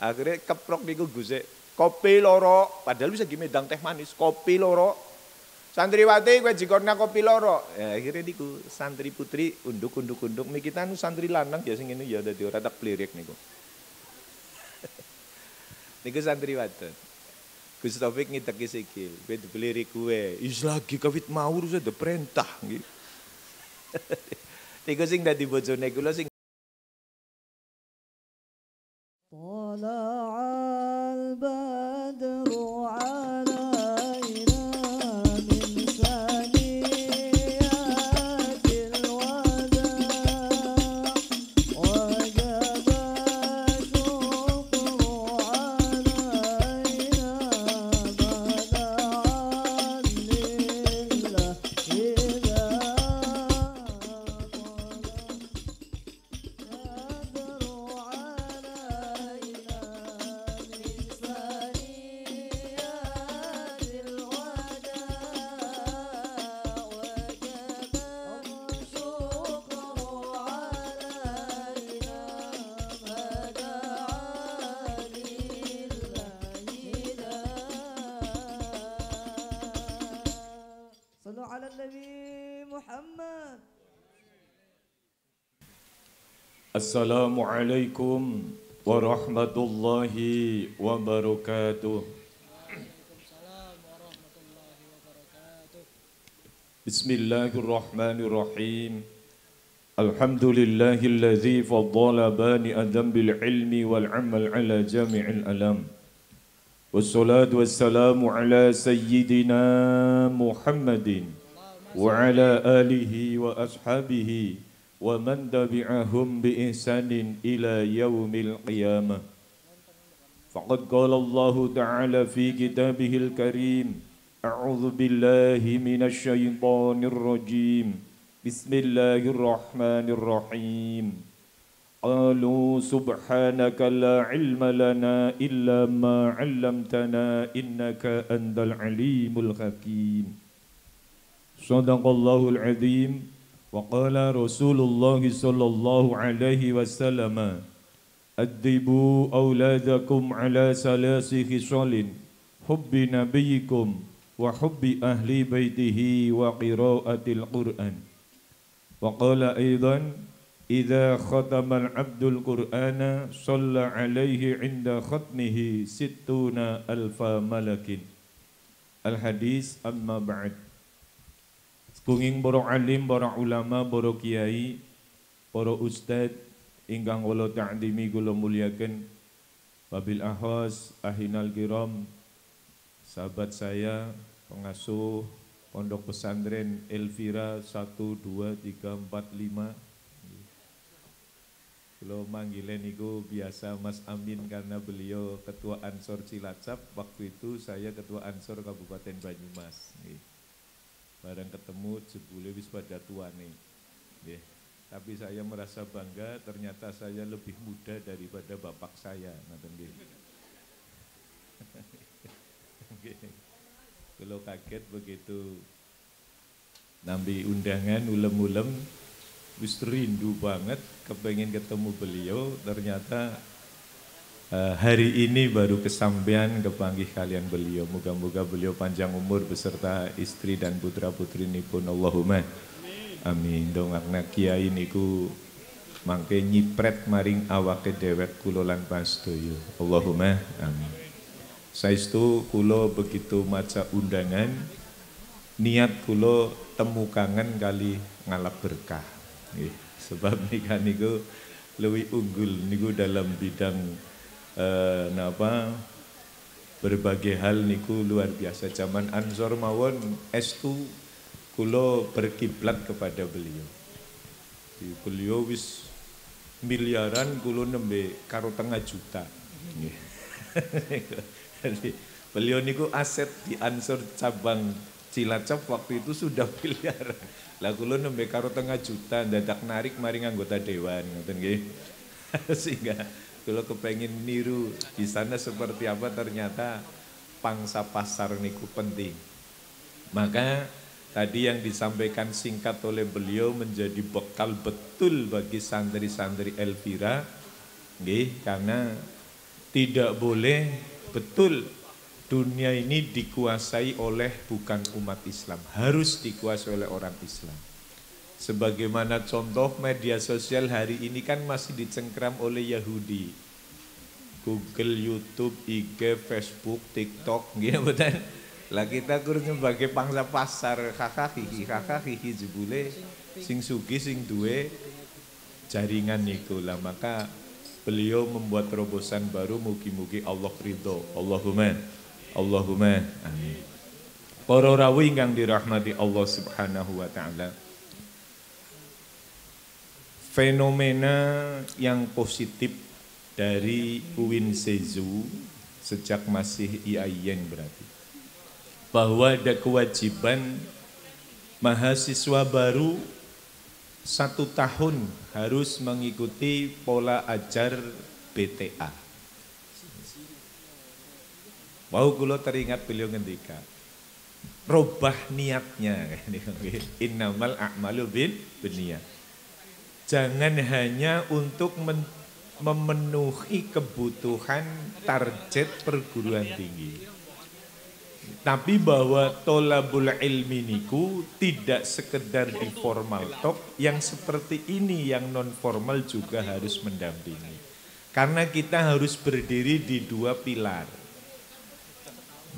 Akhirnya keprok niku Gusik, kopi loro, padahal bisa gimedang teh manis, kopi loro. Santriwati kowe jikorna kopi loro. Ya akhirnya niku santri putri unduk mikita nu santri lanang ya sing ngene ya dadi ora tak blirik niku. Niku santri wadon. Gus Taufik ngiteki sikil, kowe dibelirik kowe. Is lagi kawit mau wis ada perintah nggih. Niku sing dadi bojone kula sing Assalamualaikum warahmatullahi wabarakatuh. Bismillahirrahmanirrahim. Alhamdulillahilladzi faddala bani adam bil ilmi wal amal ala jami'il alam. Wassalatu wassalamu ala sayyidina Muhammadin wa ala alihi wa ashabihi wa man tabi'ahum bi ihsanin ila yaumil qiyamah. Faqad qala Allah ta'ala fi kitabihil karim, a'udzu billahi minasy syaithanir rajim. Bismillahirrahmanirrahim. Qalu subhanaka la ilma lana illa ma 'allamtana innaka antal alimul hakim. Shadaqallahul azim. Wa qala Rasulullah sallallahu alaihi wasallam, addibu auladakum ala salasi khisalin, hubbi nabiyikum wa hubbi ahli baitihi wa qiraatil Qur'an. Wa qala aidan, idza khatama al-'abdul Qur'ana shalla alaihi 'inda khatmihi sittuna alfa malakin. Al-hadis amma ba'd. Kunging para alim, para ulama, para kiai, para ustad ingkang kula ta'dimi kula mulyaken, wabil ahwas ahinal kiram, sahabat saya pengasuh Pondok Pesantren Elvira 1 2 3 4 5. Kula manggilen niku biasa Mas Amin karena beliau ketua Ansor Cilacap, waktu itu saya ketua Ansor Kabupaten Banyumas. Barang ketemu jebule wis pada tuane. Nggih. Tapi saya merasa bangga ternyata saya lebih muda daripada bapak saya, ngoten nggih. Kalau kaget begitu nambi undangan ulem-ulem wis rindu banget kepengen ketemu beliau, ternyata hari ini baru kesampaian kepanggih kalian beliau. Moga-moga beliau panjang umur beserta istri dan putra-putri nipun. Allahumma amin. Dongakna kiai niku mangke nyipret maring awake dewek kula lan pasedaya. Allahumma amin. Saestu kula begitu maca undangan, niat kula temu kangen kali ngalap berkah. Nggih, sebab nikah niku luwih unggul niku dalam bidang berbagai hal niku luar biasa. Zaman Ansor mawon estu kula berkiblat kepada beliau. Beliau wis miliaran, kula nembe karo 0,5 juta. Jadi beliau niku aset di Ansor cabang Cilacap waktu itu sudah miliaran. Lah kula nembe karo 0,5 juta dadak narik maring anggota dewan, ngoten nggih. Sehingga kalau kepengen niru di sana seperti apa, ternyata pangsa pasar niku penting. Maka tadi yang disampaikan singkat oleh beliau menjadi bekal betul bagi santri-santri Elvira, nggih, karena tidak boleh, betul, dunia ini dikuasai oleh bukan umat Islam, harus dikuasai oleh orang Islam. Sebagaimana contoh media sosial hari ini kan masih dicengkram oleh Yahudi. Google, YouTube, IG, Facebook, TikTok, gitu betul. Lah kita kurang sebagai pangsa pasar kakak hihi jebule sing sugi sing duwe jaringan niku lah, maka beliau membuat terobosan baru, mugi-mugi Allah ridho. Allahumma amin. Para rawuh ingkang dirahmati Allah Subhanahu wa taala. Fenomena yang positif dari UIN Sezu sejak masih IAIN berarti bahwa ada kewajiban mahasiswa baru 1 tahun harus mengikuti pola ajar BTA. Mau kula teringat beliau ngendika, robah niatnya, innamal a'malu binniyat. Jangan hanya untuk memenuhi kebutuhan target perguruan tinggi, tapi bahwa tolabul ilmi niku tidak sekedar di formal talk, yang seperti ini yang non formal juga harus mendampingi. Karena kita harus berdiri di 2 pilar,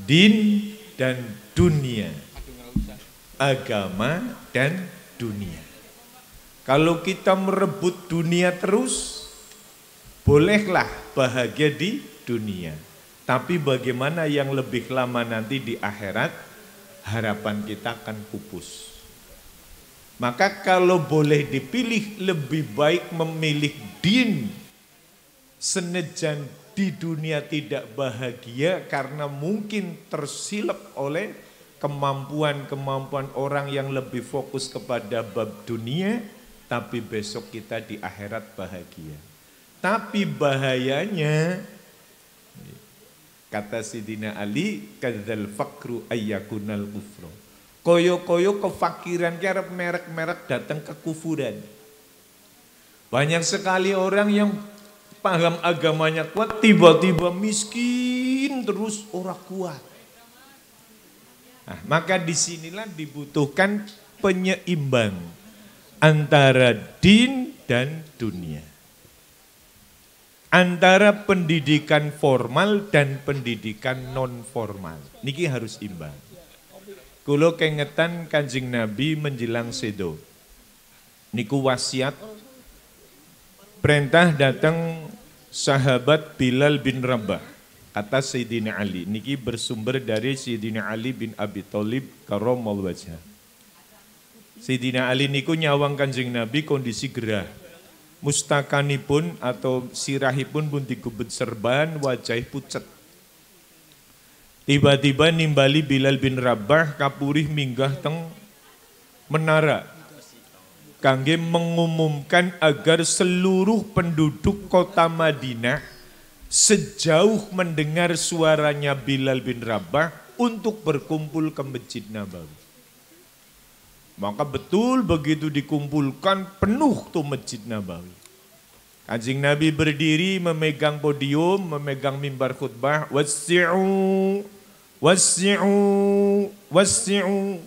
din dan dunia, agama dan dunia. Kalau kita merebut dunia terus, bolehlah bahagia di dunia. Tapi bagaimana yang lebih lama nanti di akhirat, harapan kita akan pupus. Maka kalau boleh dipilih, lebih baik memilih din. Senajan di dunia tidak bahagia karena mungkin tersilap oleh kemampuan-kemampuan orang yang lebih fokus kepada bab dunia, tapi besok kita di akhirat bahagia. Tapi bahayanya, kata Sidina Ali, kadzal fakru ayyakunal kufru. Koyo-koyo kefakiran ki arep merek-merek datang kekufuran. Banyak sekali orang yang paham agamanya kuat, tiba-tiba miskin terus ora kuat. Nah, maka disinilah dibutuhkan penyeimbang antara din dan dunia, antara pendidikan formal dan pendidikan non formal. Niki harus imbang. Kulo kengetan Kanjeng Nabi menjelang sedo, niku wasiat perintah datang sahabat Bilal bin Rabah, kata Sayyidina Ali. Niki bersumber dari Sayyidina Ali bin Abi Thalib karramallahu wajhah. Sayyidina Ali niku nyawang Kanjeng Nabi kondisi gerah. Mustakanipun atau sirahipun pun digubet serban, wajah pucet. Tiba-tiba nimbali Bilal bin Rabah kapurih minggah teng menara kangge mengumumkan agar seluruh penduduk kota Madinah sejauh mendengar suaranya Bilal bin Rabah untuk berkumpul ke Masjid Nabawi. Maka betul begitu dikumpulkan penuh tuh Masjid Nabawi. Kanjeng Nabi berdiri memegang podium, memegang mimbar khutbah, wasi'u, wasi'u, wasi'u.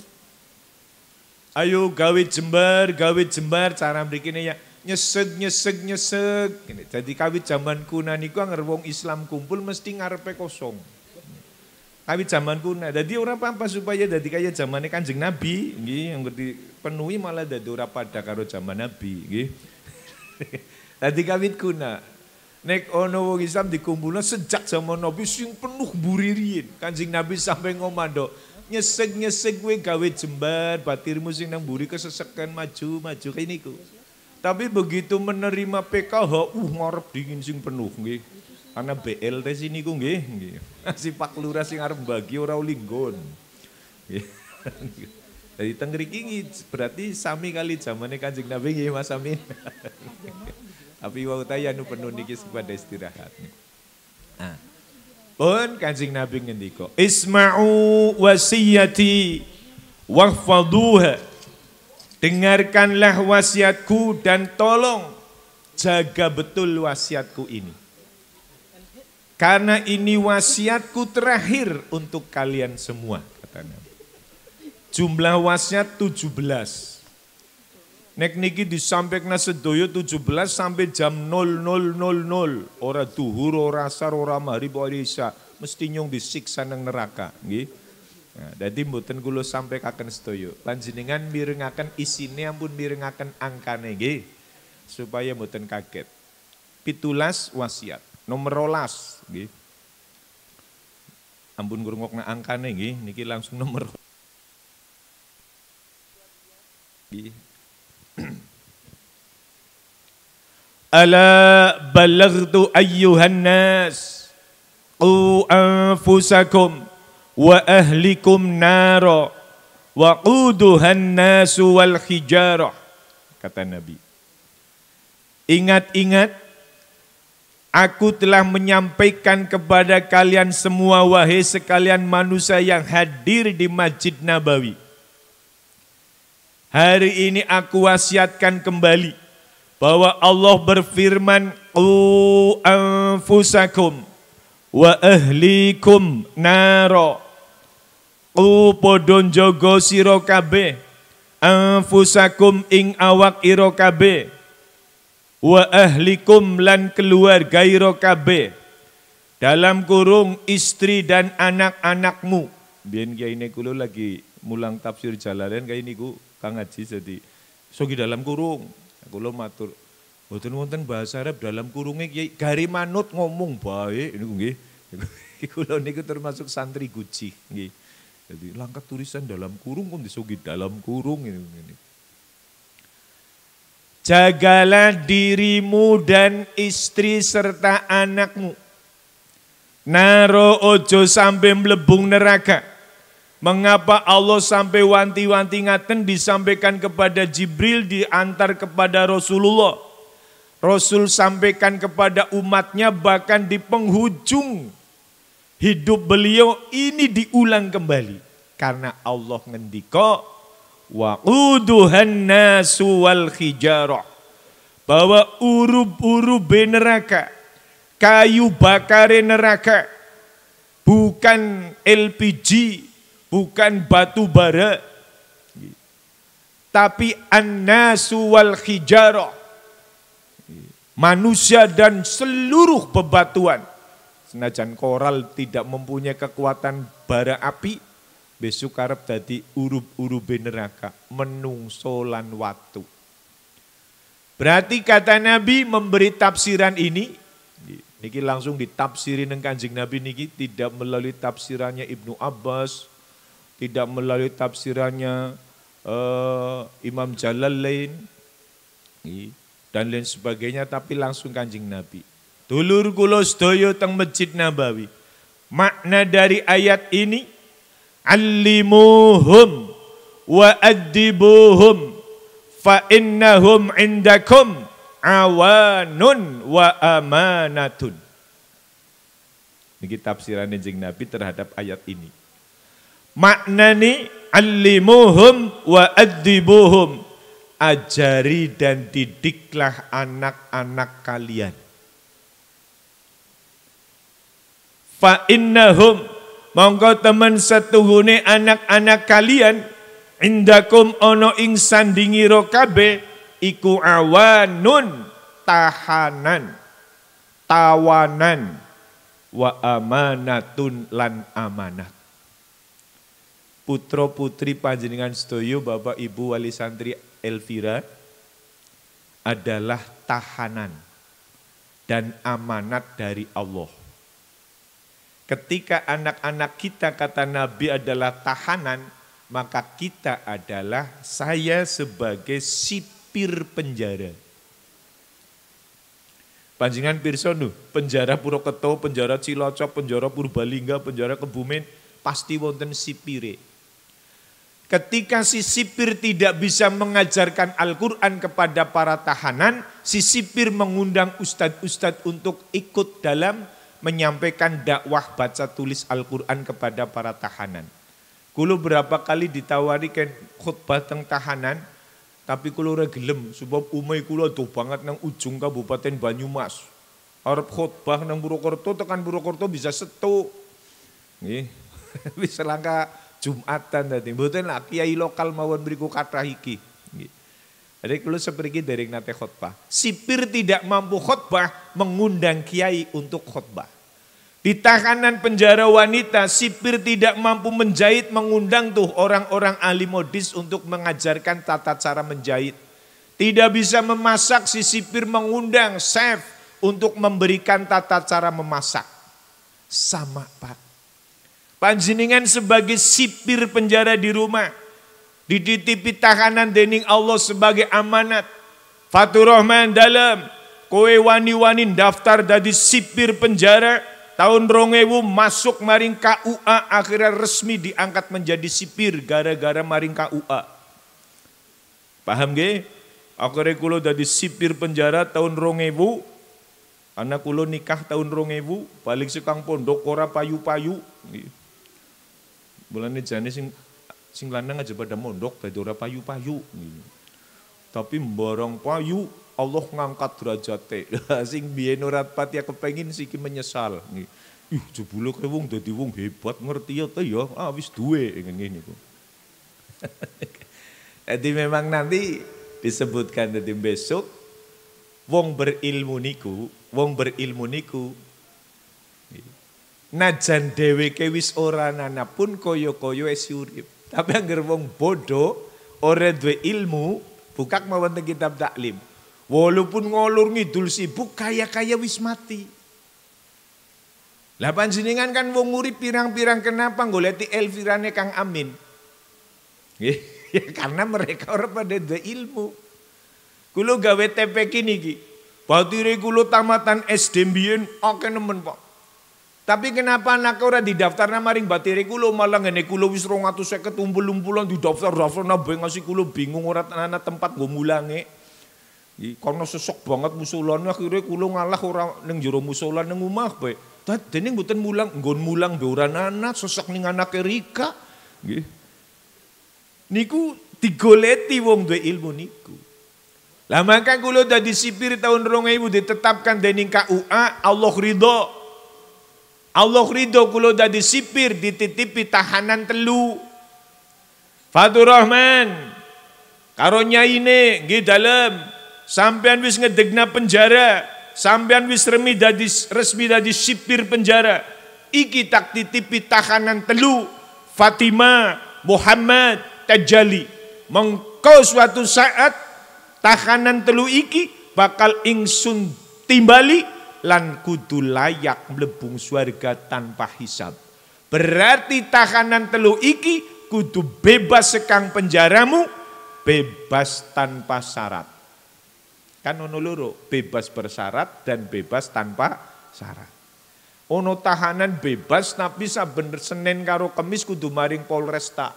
Ayo gawe jembar, cara begini ya nyeseg. Jadi kawit zaman kuna niku anger wong Islam kumpul mesti ngarepe kosong. Kawit zaman kuna, jadi orang apa supaya jadi kaya zamannya Kanjeng Nabi, yang dipenuhi malah jadi orang pada karo zaman Nabi. Jadi kawit kuna, nek ono wong Islam dikumpulna sejak zaman Nabi sing penuh buririn. Kanjeng Nabi sampai ngomando, nyeseg gue gawe jembar, batirmu sing nang buri kesesekan maju kayak niku. Tapi begitu menerima PKH, ngarep dingin sing penuh nggih. Karena BLT sini ku nggih. Si Pak Lurah sing arep bagi ora ulinggon. Jadi tengriki berarti sami kali zamane Kanjeng Nabi nggih Mas Amin. Tapi wau ta anu penuh niki pada istirahat. Nah. Pun Kanjeng Nabi ngendika, "Isma'u wasiyati wahfaduha." Dengarkanlah wasiatku dan tolong jaga betul wasiatku ini. Karena ini wasiatku terakhir untuk kalian semua, kata Nabi. Jumlah wasiat 17. Nek niki disampaikan sedoyo 17 sampai jam 00.00. Ora duhur, ora asar, ora maghrib, ora isya. Mesti nyong disiksa nang neraka. Nggih. Nah, dadi mboten kula sampaikaken sedoyo. Panjenengan mirengaken isine ampun mirengaken angkane nggih. Supaya mboten kaget. 17 wasiat. Nomor 12 nggih. Ampun ngrungokna angkane nggih, niki langsung nomor. Nggih. Ala balaghtu ayyuhan nas qu anfusakum wa ahlikum nara wa quduhan nasu wal hijarah, kata Nabi. Ingat-ingat, aku telah menyampaikan kepada kalian semua, wahai sekalian manusia yang hadir di Masjid Nabawi. Hari ini aku wasiatkan kembali bahwa Allah berfirman, qu anfusakum wa ahlikum naro. Qu padha njaga sira kabeh anfusakum ing awak ira kabeh wa ahlikum lan keluarga ira kabeh dalam kurung istri dan anak-anakmu. Biyen kiai ne kula lagi mulang tafsir Jalalain kaya niku Kang Haji jadi sogi dalam kurung. Kula matur, mboten wonten bahasa Arab dalam kurunge kiai gari manut ngomong bae niku nggih. Kula niku termasuk santri guci nggih. Jadi langkat tulisan dalam kurung kok disogi dalam kurung ini. Jagalah dirimu dan istri serta anakmu. Naro ojo sampai melebung neraka. Mengapa Allah sampai wanti-wanti ngaten disampaikan kepada Jibril, diantar kepada Rasulullah. Rasul sampaikan kepada umatnya, bahkan di penghujung hidup beliau ini diulang kembali. Karena Allah ngendika, waquduhan nasu wal hijarah. Bahwa urub-urub neraka, kayu bakar neraka, bukan LPG, bukan batu bara, tapi an-nasu wal hijarah, manusia dan seluruh bebatuan. Senajan koral tidak mempunyai kekuatan bara api, besok arep dadi urub-urub neraka, menungso lan watu. Berarti kata Nabi memberi tafsiran ini, niki langsung ditafsirin dengan Kanjeng Nabi niki, tidak melalui tafsirannya Ibnu Abbas, tidak melalui tafsirannya Imam Jalalain dan lain sebagainya, tapi langsung Kanjeng Nabi. Dulur kula sedaya teng Masjid Nabawi. Makna dari ayat ini, allimuhum wa addibuhum fa innahum indakum awanun wa amanatun. Niki tafsiran Kanjeng Nabi terhadap ayat ini. Maknani allimuhum wa addibuhum, ajari dan didiklah anak-anak kalian. Fa innahum, mongko temen setuhune anak-anak kalian, indakum ono ing sandingira kabeh iku awanun, tahanan, tawanan, wa amanatun lan amanat. Putra putri panjenengan sedaya Bapak Ibu Wali Santri Elvira adalah tahanan dan amanat dari Allah. Ketika anak-anak kita, kata Nabi, adalah tahanan, maka kita adalah, saya sebagai sipir penjara. Panjenengan pirsa nu, penjara Purwokerto, penjara Cilacap, penjara Purbalingga, penjara Kebumen, pasti wonten sipire. Ketika si sipir tidak bisa mengajarkan Al-Quran kepada para tahanan, si sipir mengundang ustadz-ustadz untuk ikut dalam menyampaikan dakwah baca tulis Al-Quran kepada para tahanan. Kulo berapa kali ditawari kan khutbah teng tahanan, tapi kulo ora gelem sebab umai kulo tuh banget nang ujung Kabupaten Banyumas. Arep khotbah nang Purwokerto tekan Purwokerto bisa setu. Nggih. Bisa langka Jumatan tadi. Mboten lah kiai lokal mawon mriku kathah iki. Nggih. Jadi kalau seperti dereng nate khotbah. Sipir tidak mampu khotbah mengundang kiai untuk khotbah. Di tahanan penjara wanita, sipir tidak mampu menjahit mengundang tuh orang-orang ahli modis untuk mengajarkan tata cara menjahit. Tidak bisa memasak, si sipir mengundang chef untuk memberikan tata cara memasak. Sama Pak. Panjenengan sebagai sipir penjara di rumah. Dititipi tahanan dening Allah sebagai amanat. Faturrahman dalam kowe wani-wani daftar dadi sipir penjara tahun 2000 masuk maring KUA akhirnya resmi diangkat menjadi sipir gara-gara maring KUA. Paham nggih? Akhirnya kula dadi sipir penjara tahun 2000. Anak kula nikah tahun 2000 balik sekang pondok ora payu-payu. Mulane jane sing lanang aja pada mondok dadi ora payu-payu. Tapi mborong payu Allah ngangkat derajate. Sing biyen ora pati kepengin siki menyesal. Ih jebule kowe wong dadi wong hebat ngerti ya wis duwe ngene niku. Jadi memang nanti disebutkan nanti besok wong berilmu niku najan dheweke wis ora nana pun kaya-kaya wis urip. Tapi angger wong bodoh, ora duwe ilmu, bukak mawon teng kitab taklim. Walaupun ngolur ngidul sibuk kaya-kaya wis mati. Lah panjenengan kan wong urip pirang-pirang kenapa goleti elvirane Kang Amin? Nggih, ya karena mereka ora pada duwe ilmu. Kulo gawe TPK niki. Batire kulo tamatan SD mbiyen akeh nemen, Pak. Tapi kenapa anak ora didaftar maring batire kulo malah ngene kulo wis 250 umpul-umpulan didaftar-daftar nabe ngasih kulo bingung ora ana tempat nggo mulange. Karena sesok banget musolane akhirnya kulo ngalah ora ning jero musola ning omah bae. Dene mboten mulang, nggon mulang be ora ana sesek ning anake Rika. Nggih. Niku digoleti wong duwe ilmu niku. Lah maka kulo dadi sipir tahun 2000 ditetapkan dening KUA Allah ridho. Allah ridho kulo dadi sipir dititipi tahanan telu. Faturrahman karo nyaine nggih dalem sampean wis ngedegna penjara, sampean wis resmi dadi sipir penjara. Iki tak titipi tahanan telu Fatimah, Muhammad, Tajali. Mengko suatu saat tahanan telu iki bakal ingsun timbali lan kudu layak mlebung swarga tanpa hisab. Berarti tahanan telu iki kudu bebas sekang penjaramu, bebas tanpa syarat. Kan ono loro, bebas bersyarat dan bebas tanpa syarat. Ono tahanan bebas tapi saben Senin karo Kamis kudu maring Polresta.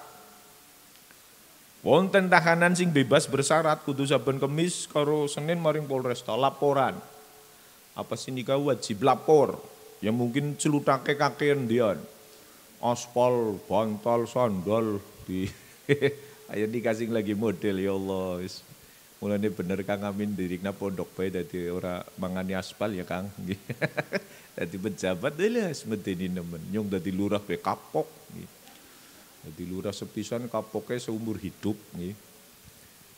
Wonten tahanan sing bebas bersyarat kudu saben Kamis karo Senin maring Polresta laporan. Apa sih nikah wajib lapor, ya mungkin celutake kakean dian, aspal, bantal, sandal, di, ayo dikasih lagi model ya Allah, mulanya bener Kang Amin dirikna pondok bae dadi ora mangani aspal ya Kang, dadi pejabat deh lah semedeni nemen, nyong dadi lurah bae kapok, dadi lurah sepisan kapoknya seumur hidup nih.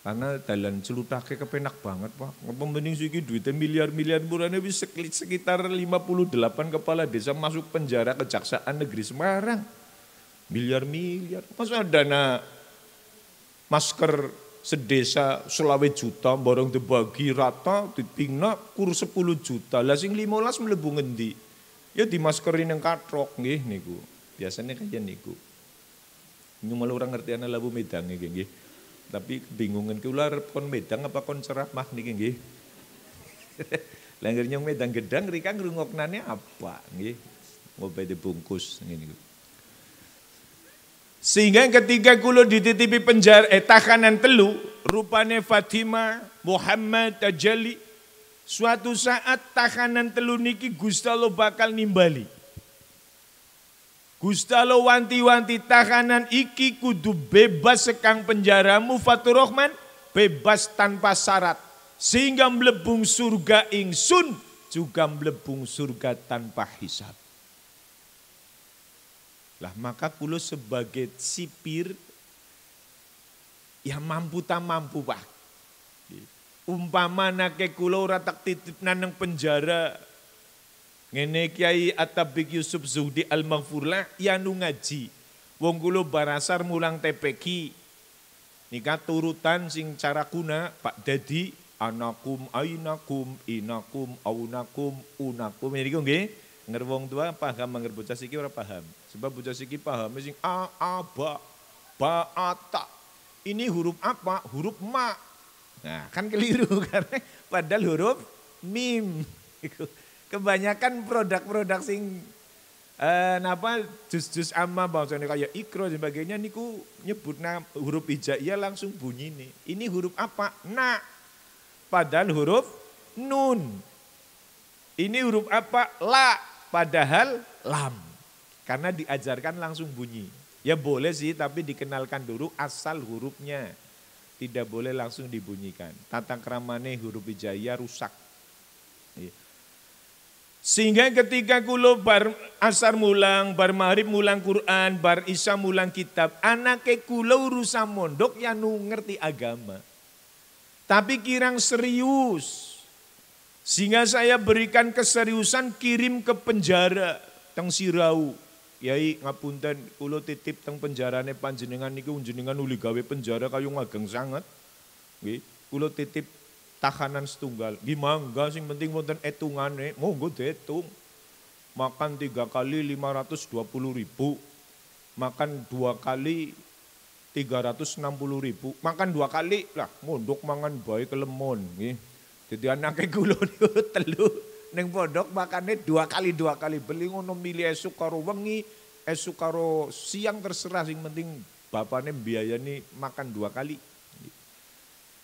Karena dalan celutake kepenak banget Pak. Pembanding siki duitnya miliar-miliar murane wis sekitar 58 kepala desa masuk penjara Kejaksaan Negeri Semarang. Miliar-miliar. Masa dana masker sedesa 20 juta borong dibagi rata dipingna kur 10 juta. Lah sing 15 mlebu ngendi? Ya dimaskerin yang katrok nggih niku. Biasanya kaya niku. Ini malah orang ngerti ana labu medang nggih. Tapi kebingungan kula arep kon medang apa kon ceramah niki nggih. Langgar nyong medang gedang rika ngrungoknane apa nggih. Ngopi dibungkus ngene. Sehingga ketika kula dititipi penjara tahanan telu rupane Fatimah, Muhammad, Tajali, suatu saat tahanan telu niki Gusti Allah bakal nimbali. Gusti Allah wanti-wanti tahanan iki kudu bebas sekang penjaramu Faturrahman, bebas tanpa syarat. Sehingga melebung surga ingsun juga melebung surga tanpa hisab. Lah maka kulo sebagai sipir ya mampu tak mampu Pak. Umpama nake kulo ora tak titip nang penjara. Ngene Kiai Atabik Yusuf Zuhdi Al-Maghfurlah ya nu ngaji. Wong kulo barasar mulang TPQ. Nika turutan sing cara kuna Pak Dadi anakum ainakum inakum aunakum unakum. Ini nggih nger wong tua paham nger bocah siki ora paham. Sebab bocah siki paham sing a ba ata. Ini huruf apa? Huruf ma. Nah, kan keliru karena padahal huruf mim. Kebanyakan produk-produk sing jus-jus amma bangsane kayak ikro dan sebagainya niku nyebutna huruf hijaiyah langsung bunyi nih. Ini huruf apa? Na. Padahal huruf nun. Ini huruf apa? La. Padahal lam. Karena diajarkan langsung bunyi. Ya boleh sih tapi dikenalkan dulu asal hurufnya. Tidak boleh langsung dibunyikan. Tata keramane huruf hijaiyah rusak. Sehingga ketika kulo bar asar mulang, bar maghrib mulang Quran, bar isya mulang kitab, anake kulo urusan mondok ya nu ngerti agama. Tapi kirang serius. Sehingga saya berikan keseriusan kirim ke penjara teng Sirau. Yai ngapunten kulo titip teng penjarane panjenengan niku jenengan uli gawe penjara kayu ngageng sanget. Nggih, kulo titip tahanan setunggal. Gimangga sing penting wonten etungane, monggo diitung. Makan 3 kali 520.000. Makan 2 kali 360.000. Makan 2 kali lah mondok mangan bae kelemon nggih. Dadi anake kula niku telu ning pondok makane 2 kali beli ngono milih esuk karo wengi, esuk karo siang terserah sing penting bapane mbiayani makan 2 kali.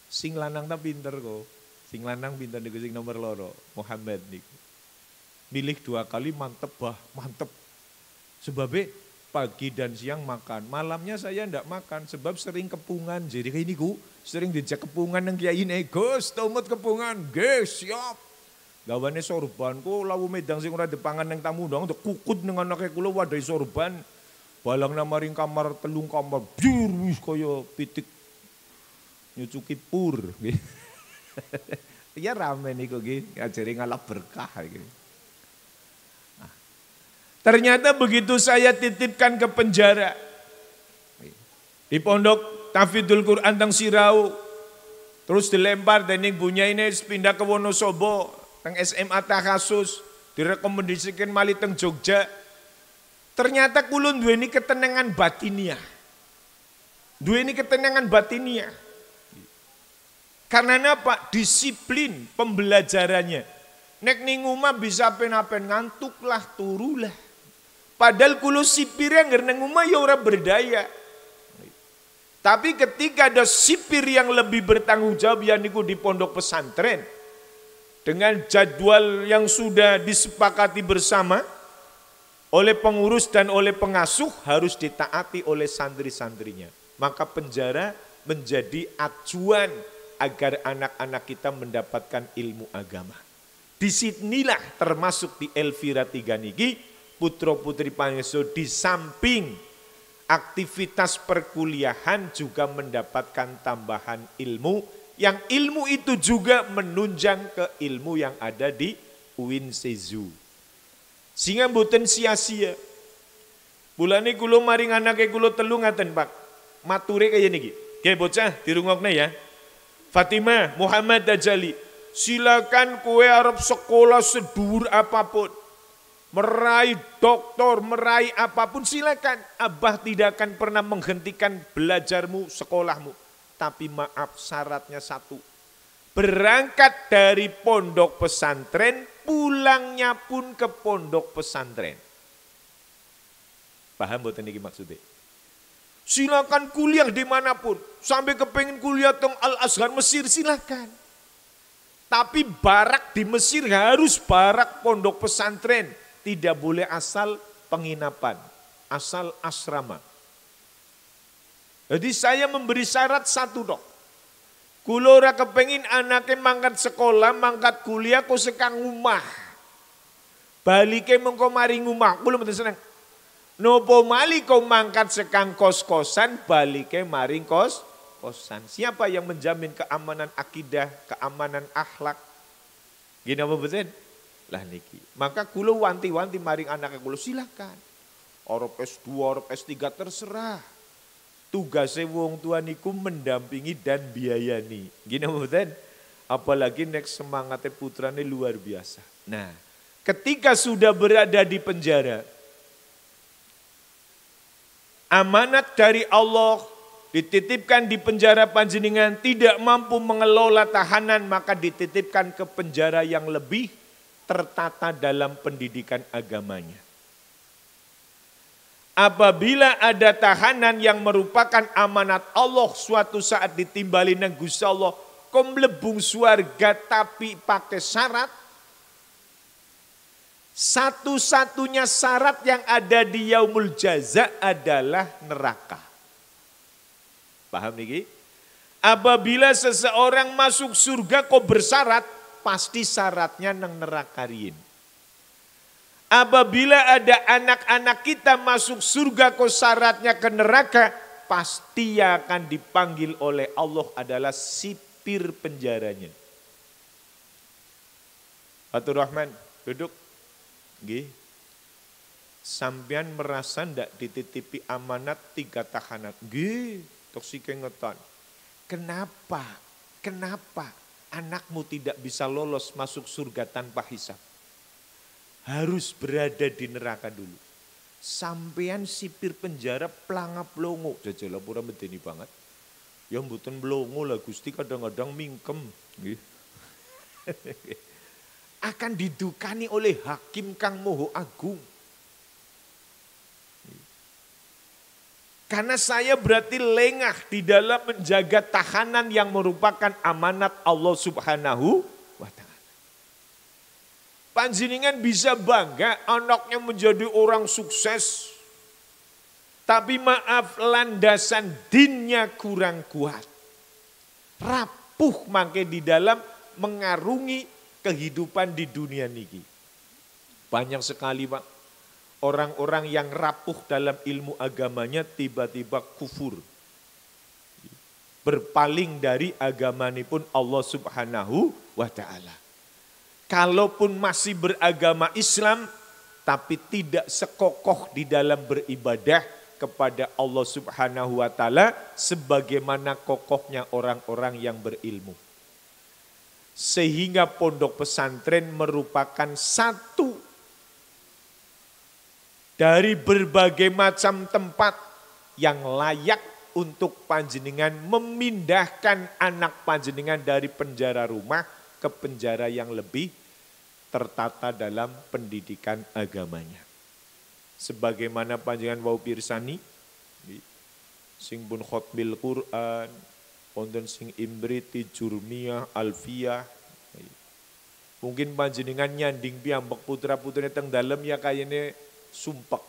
Sing lanang ta pinter kok. Sing lanang pinter niku sing nomor 2, Muhammad niku. Milih 2 kali mantep bah, mantep. Sebabnya pagi dan siang makan, malamnya saya ndak makan sebab sering kepungan. Jadi kayak niku sering dijak kepungan nang kiai ne, Gus, tumut kepungan, guys, siap. Gawane sorban ku lawu medang sing ora dipangan nang tamu ndang kukut nang anake kula wadai sorban. Balang namaring kamar telung kamar biur wis kaya pitik nyucuki pur. Ya rame niku nggih, ngajari ngalap berkah iki. Nah, ternyata begitu saya titipkan ke penjara. Di pondok Tahfidzul Quran teng Sirau. Terus dilempar dening bunyaine pindah ke Wonosobo. Teng SMA Takhasus direkomendasikan mali teng Jogja. Ternyata kulun duweni ketenangan batiniah. Duweni ketenangan batiniah. Karena apa? Disiplin pembelajarannya. Nek ning omah bisa apen-apen ngantuklah turulah. Padahal kulo sipir yang nang omah ya ora berdaya. Tapi ketika ada sipir yang lebih bertanggung jawab ya niku di pondok pesantren. Dengan jadwal yang sudah disepakati bersama oleh pengurus dan oleh pengasuh harus ditaati oleh santri-santrinya. Maka penjara menjadi acuan agar anak-anak kita mendapatkan ilmu agama. Disinilah termasuk di Elvira 3 niki, putra-putri pangestu di samping aktivitas perkuliahan juga mendapatkan tambahan ilmu. Yang ilmu itu juga menunjang ke ilmu yang ada di UIN Sezu. Sehingga mboten sia-sia. Bulane kula maring anake kula telu ngaten, Pak. Mature kaya niki. Nggih bocah dirungokne ya. Fatimah, Muhammad Dajali, silakan kowe arep sekolah sedhuwur apapun. Meraih doktor, meraih apapun silakan. Abah tidak akan pernah menghentikan belajarmu, sekolahmu. Tapi maaf syaratnya satu. Berangkat dari pondok pesantren, pulangnya pun ke pondok pesantren. Paham boten niki maksudnya? Silakan kuliah dimanapun. Sampai kepengen kuliah teng Al-Azhar Mesir silakan. Tapi barak di Mesir harus barak pondok pesantren. Tidak boleh asal penginapan, asal asrama. Jadi saya memberi syarat satu dok. Kula ora kepengin anake mangkat sekolah, mangkat kuliah kok sekang omah. Balike mengko mari ngomah, kula mboten seneng. Nopo mali kau mangkat sekang kos-kosan, balike maring kosan. Siapa yang menjamin keamanan akidah, keamanan akhlak? Gini apa betul? Lah niki. Maka kula wanti-wanti maring anak kula silakan. Orop S2, orop S3 terserah. Tugasnya wong tua niku mendampingi dan biayani. Gini apa betul? Apalagi nek semangatnya putrane luar biasa. Nah, ketika sudah berada di penjara, amanat dari Allah dititipkan di penjara panjenengan, tidak mampu mengelola tahanan, maka dititipkan ke penjara yang lebih tertata dalam pendidikan agamanya. Apabila ada tahanan yang merupakan amanat Allah, suatu saat ditimbali nang Gusti Allah, kom mlebung swarga tapi pakai syarat. Satu-satunya syarat yang ada di yaumul jaza adalah neraka. Paham niki? Apabila seseorang masuk surga kok bersyarat, pasti syaratnya nang neraka riyin. Apabila ada anak-anak kita masuk surga kok syaratnya ke neraka, pasti akan dipanggil oleh Allah adalah sipir penjaranya. Fatur Rahman, duduk. Nggih. Sampean merasa ndak dititipi amanat 3 tahanan? Nggih, toksike ngeton. Kenapa? Kenapa anakmu tidak bisa lolos masuk surga tanpa hisab? Harus berada di neraka dulu. Sampean sipir penjara pelangap blongo. Jajal pura medeni banget. Ya mboten blongo lah Gusti, kadang-kadang mingkem. Nggih. Akan didukani oleh hakim kang moho agung. Karena saya berarti lengah di dalam menjaga tahanan yang merupakan amanat Allah Subhanahu wa ta'ala. Panjenengan bisa bangga anaknya menjadi orang sukses. Tapi maaf, landasan dinnya kurang kuat. Rapuh mangke di dalam mengarungi kehidupan di dunia niki. Banyak sekali Pak, orang-orang yang rapuh dalam ilmu agamanya tiba-tiba kufur. Berpaling dari agamanipun Allah Subhanahu wa ta'ala. Kalaupun masih beragama Islam, tapi tidak sekokoh di dalam beribadah kepada Allah Subhanahu wa ta'ala sebagaimana kokohnya orang-orang yang berilmu. Sehingga pondok pesantren merupakan satu dari berbagai macam tempat yang layak untuk panjenengan memindahkan anak panjenengan dari penjara rumah ke penjara yang lebih tertata dalam pendidikan agamanya. Sebagaimana panjenengan wau pirsani, sing pun khotmil Quran, wonten sing imriti jurmiyah alfiyah. Mungkin panjenengan nyanding piyambak putra-putrine teng dalem ya kayane sumpek.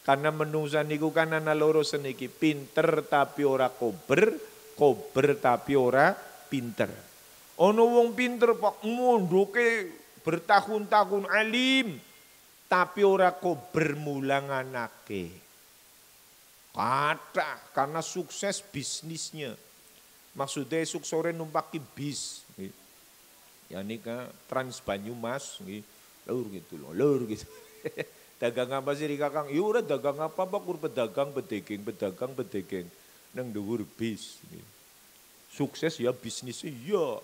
Karena menungsa niku kan ana loro seniki, pinter tapi ora kober, kober tapi ora pinter. Ono wong pinter Pak, munduke bertahun-tahun alim, tapi ora kober mulang anake. Kathah karena sukses bisnisnya. Maksudnya suksore numpaki bis. Ya nika Trans Banyumas, lur gitu loh, lur gitu. Dagang apa sih Kakang? Ya ora dagang apa kur pedagang bedegeng nang dhuwur bis. Sukses ya bisnisnya ya.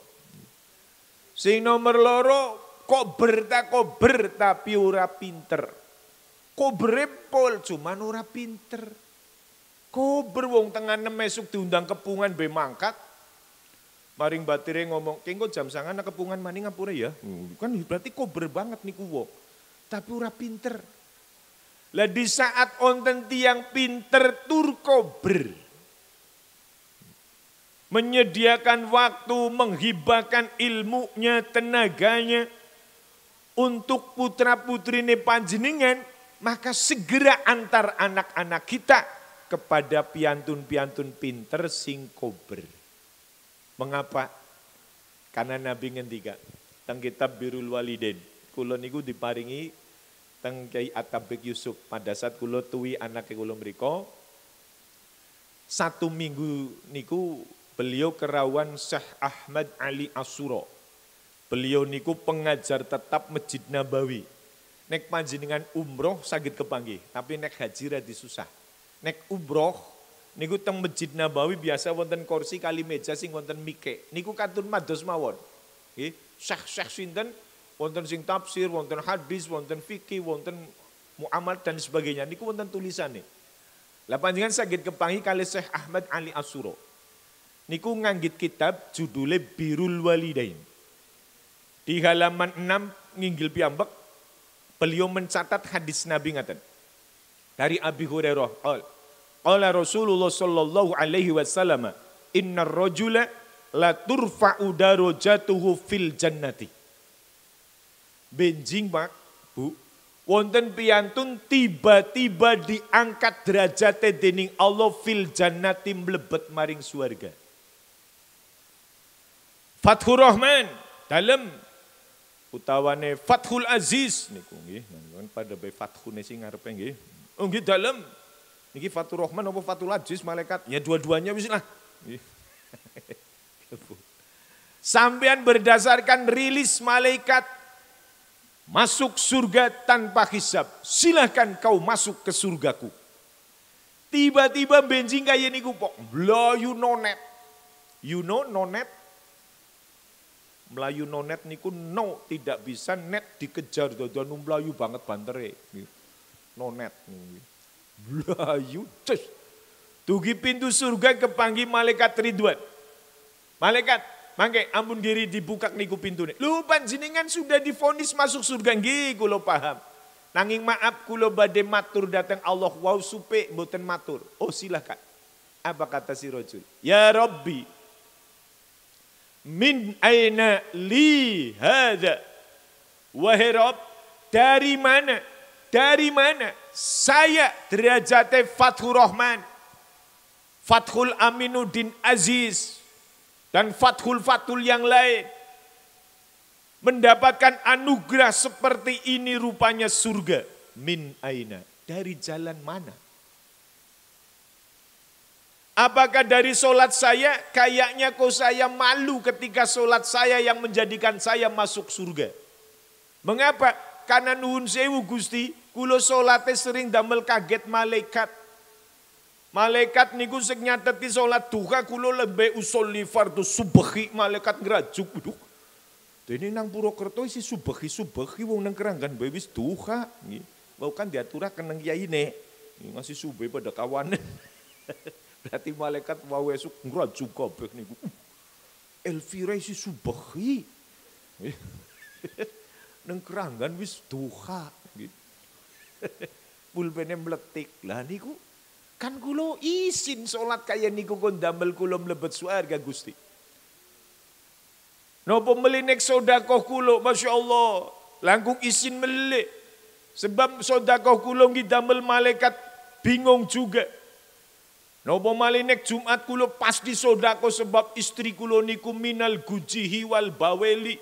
Sing nomor loro kober tapi ora pinter. Kobere pol cuman ora pinter. Kober wong tengah esuk diundang kepungan be mangkat. Maring batire ngomong, "Kengko jam 9 kepungan maning ngapura ya?" Kan berarti kober banget niku wong. Tapi ora pinter. Lah di saat onten tiang pinter tur kober. Menyediakan waktu, menghibahkan ilmunya, tenaganya untuk putra-putrine panjenengan, maka segera antar anak-anak kita kepada piantun-piantun pinter sing kober. Mengapa? Karena Nabi ngendika teng kitab Birrul Walidain. Kula niku diparingi teng Kyai Atabek Yusuf pada saat kula tuwi anake kula mriku. 1 minggu niku beliau kerawan Syekh Ahmad Ali Asyura. Beliau niku pengajar tetap Masjid Nabawi. Nek panjenengan umroh saged kepanggih, tapi nek haji radi susah. Nek umroh niku teng Masjid Nabawi biasa wonten kursi kali meja sing wonten mike. Niku katun mados mawon. Nggih, syekh-syekh sinten wonten sing tafsir, wonten hadis, wonten fikih, wonten muamalah dan sebagainya. Niku wonten tulisane. Lah panjenengan saged kepanggih kali Syekh Ahmad Ali Asyura. Niku nganggit kitab judule Birrul Walidain. Di halaman 6 nginggil piyambak beliau mencatat hadis Nabi ngaten. Dari Abi Hurairah, qala Rasulullah sallallahu alaihi wasallam, innar rajula la turfa'u darajatuhu fil jannati. Benjing Pak, Bu, wonten piyantun tiba-tiba diangkat derajate dening Allah fil jannati mlebet maring swarga. Fathur Rahman dalem utawane Fathul Aziz niku nggih, pada bae fathune sing ngarepe nggih. Oh nggih dalem. Niki Fathur Rahman apa Fathul Aziz malaikat? Ya dua-duanya wis lah. Sampean berdasarkan rilis malaikat masuk surga tanpa hisab. Silahkan kau masuk ke surgaku. Tiba-tiba benjing kaya niku pok. Melayu nonet. You know nonet? Melayu nonet niku no tidak bisa net dikejar dodonu melayu banget bantere. Nonet. Melayu cus. Tugi pintu surga kepanggih malaikat Ridwan. Malaikat, mangke ampun diri dibuka niku pintune. Lu panjenengan sudah divonis masuk surga nggih kula paham. Nanging maaf kula badhe matur datang Allah wau supe mboten matur. Oh silakan. Apa kata si rajul? Ya Rabbi, min aina li hadza? Wahai Rabb, dari mana? Dari mana? Saya derajate Fathur Rahman, Fathul Aminuddin Aziz, dan Fathul yang lain mendapatkan anugerah seperti ini rupanya surga. Min aina? Dari jalan mana? Apakah dari solat saya? Kayaknya kok saya malu ketika solat saya yang menjadikan saya masuk surga. Mengapa? Karena nuhun sewu Gusti, kula solate sering damel kaget malaikat. Malaikat niku sing nyateti salat duha kula lembe usolli fardhu subhi, malaikat ngrajuk. Waduh. Dene nang Purwokerto isi subhi wong nang Keranggan bae wis duha. Nggih. Mau kan diaturaken nang kiyaine. Ngasih subuh pada kawane. Berarti malaikat wae esuk ngrajuk kabeh niku. Elvira isi subhi. Nang Keranggan wis duha. Pulpene meletik. Lah niku kan kulo isin sholat kaya niku kon damel kulo mlebet swarga Gusti. Napa melinek sedekah kulo, Masya Allah, langkung isin melek. Sebab sedekah kulo nggih damel malaikat bingung juga. Napa melinek Jumat kulo pasti sedekah sebab istri kulo niku minal gujihi wal baweli.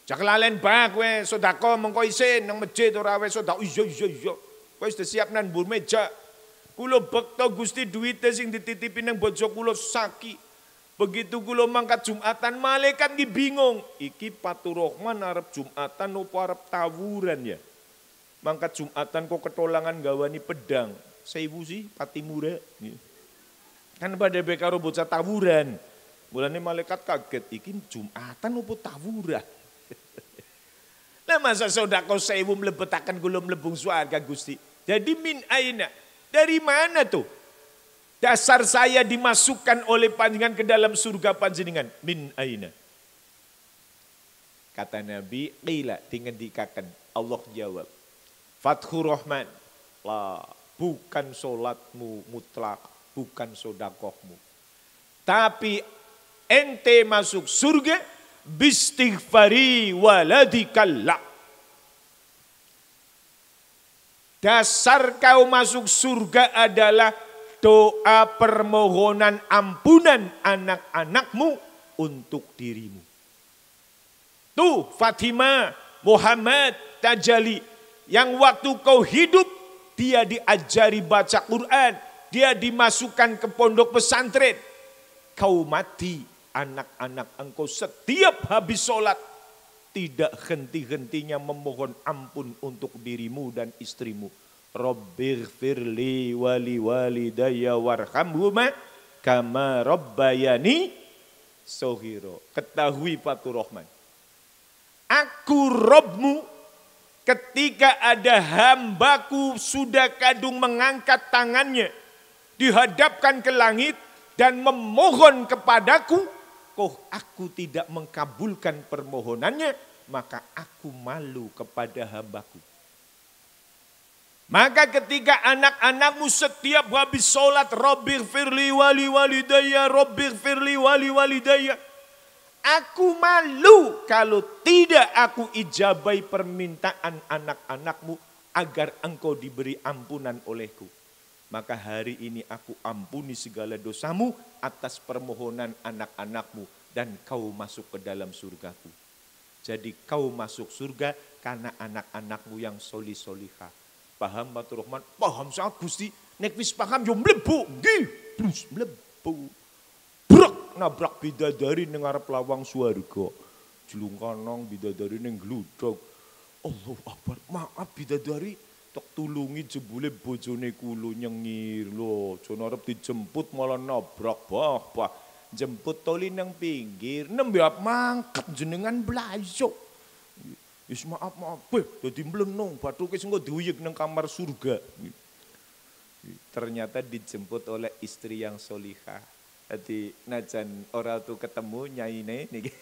Jak lalen bak kowe sedekah mengko isin nang masjid ora wae sedekah. Iya. Kowe wis siap nan mbur meja. Kulo bekto Gusti duwite sing dititipi nang bojo kulo saki. Begitu kulo mangkat Jumatan, malaikat ki bingung. Iki Fathur Rahman arep Jumatan opo arep tawuran ya? Mangkat Jumatan kok ketolangan gawani pedang. 1000 sih pati murah. Kan pada karo bocah tawuran. Mulane malaikat kaget, iki Jumatan opo tawuran? Lah masa sedekah 1000 mlebetaken kula mlebung swarga Gusti. Jadi min aina? Dari mana tuh? Dasar saya dimasukkan oleh panjenengan ke dalam surga panjenengan. Min aina? Kata Nabi, qila dingendikaken. Allah jawab. Fathur Rahman. Lah, bukan solatmu mutlak, bukan sedekahmu. Tapi ente masuk surga bistighfari waladikallak. Dasar kau masuk surga adalah doa permohonan ampunan anak-anakmu untuk dirimu. Tuh Fatimah, Muhammad, Tajali, yang waktu kau hidup, dia diajari baca Quran, dia dimasukkan ke pondok pesantren. Kau mati, anak-anak engkau setiap habis sholat, tidak henti-hentinya memohon ampun untuk dirimu dan istrimu. Rabbighfirli wali walidayya warhamhuma kama rabbayani shaghira. Ketahui Fatur Rahman, aku Robmu ketika ada hambaku sudah kadung mengangkat tangannya dihadapkan ke langit dan memohon kepadaku, kok aku tidak mengkabulkan permohonannya, maka aku malu kepada hambaku. Maka ketika anak-anakmu setiap habis sholat, Rabbighfirli wali walidayya, Rabbighfirli wali walidayya, aku malu kalau tidak aku ijabai permintaan anak-anakmu agar engkau diberi ampunan olehku. Maka hari ini aku ampuni segala dosamu atas permohonan anak-anakmu dan kau masuk ke dalam surgaku. Jadi kau masuk surga karena anak-anakmu yang solih-solihah. Paham Fatur Rahman? Paham sangat Gusti. Nek wis paham yo mlebu. Nggih, terus mlebu. Brak nabrak bidadari ning arep lawang swarga. Jelungkanong bidadari ning gludhog. Allahu Akbar. Maaf bidadari, tok tulungi jebule bojone kula nyengir lho. Jono arep dijemput malah nabrak bah. Jemput toli nang pinggir, nembe mangkat jenengan blayo. Wis maaf, dadi mlenong bathuke sing diuyeg nang kamar surga. Ternyata dijemput oleh istri yang solihah. Jadi najan ora tuh ketemu nyaine niki.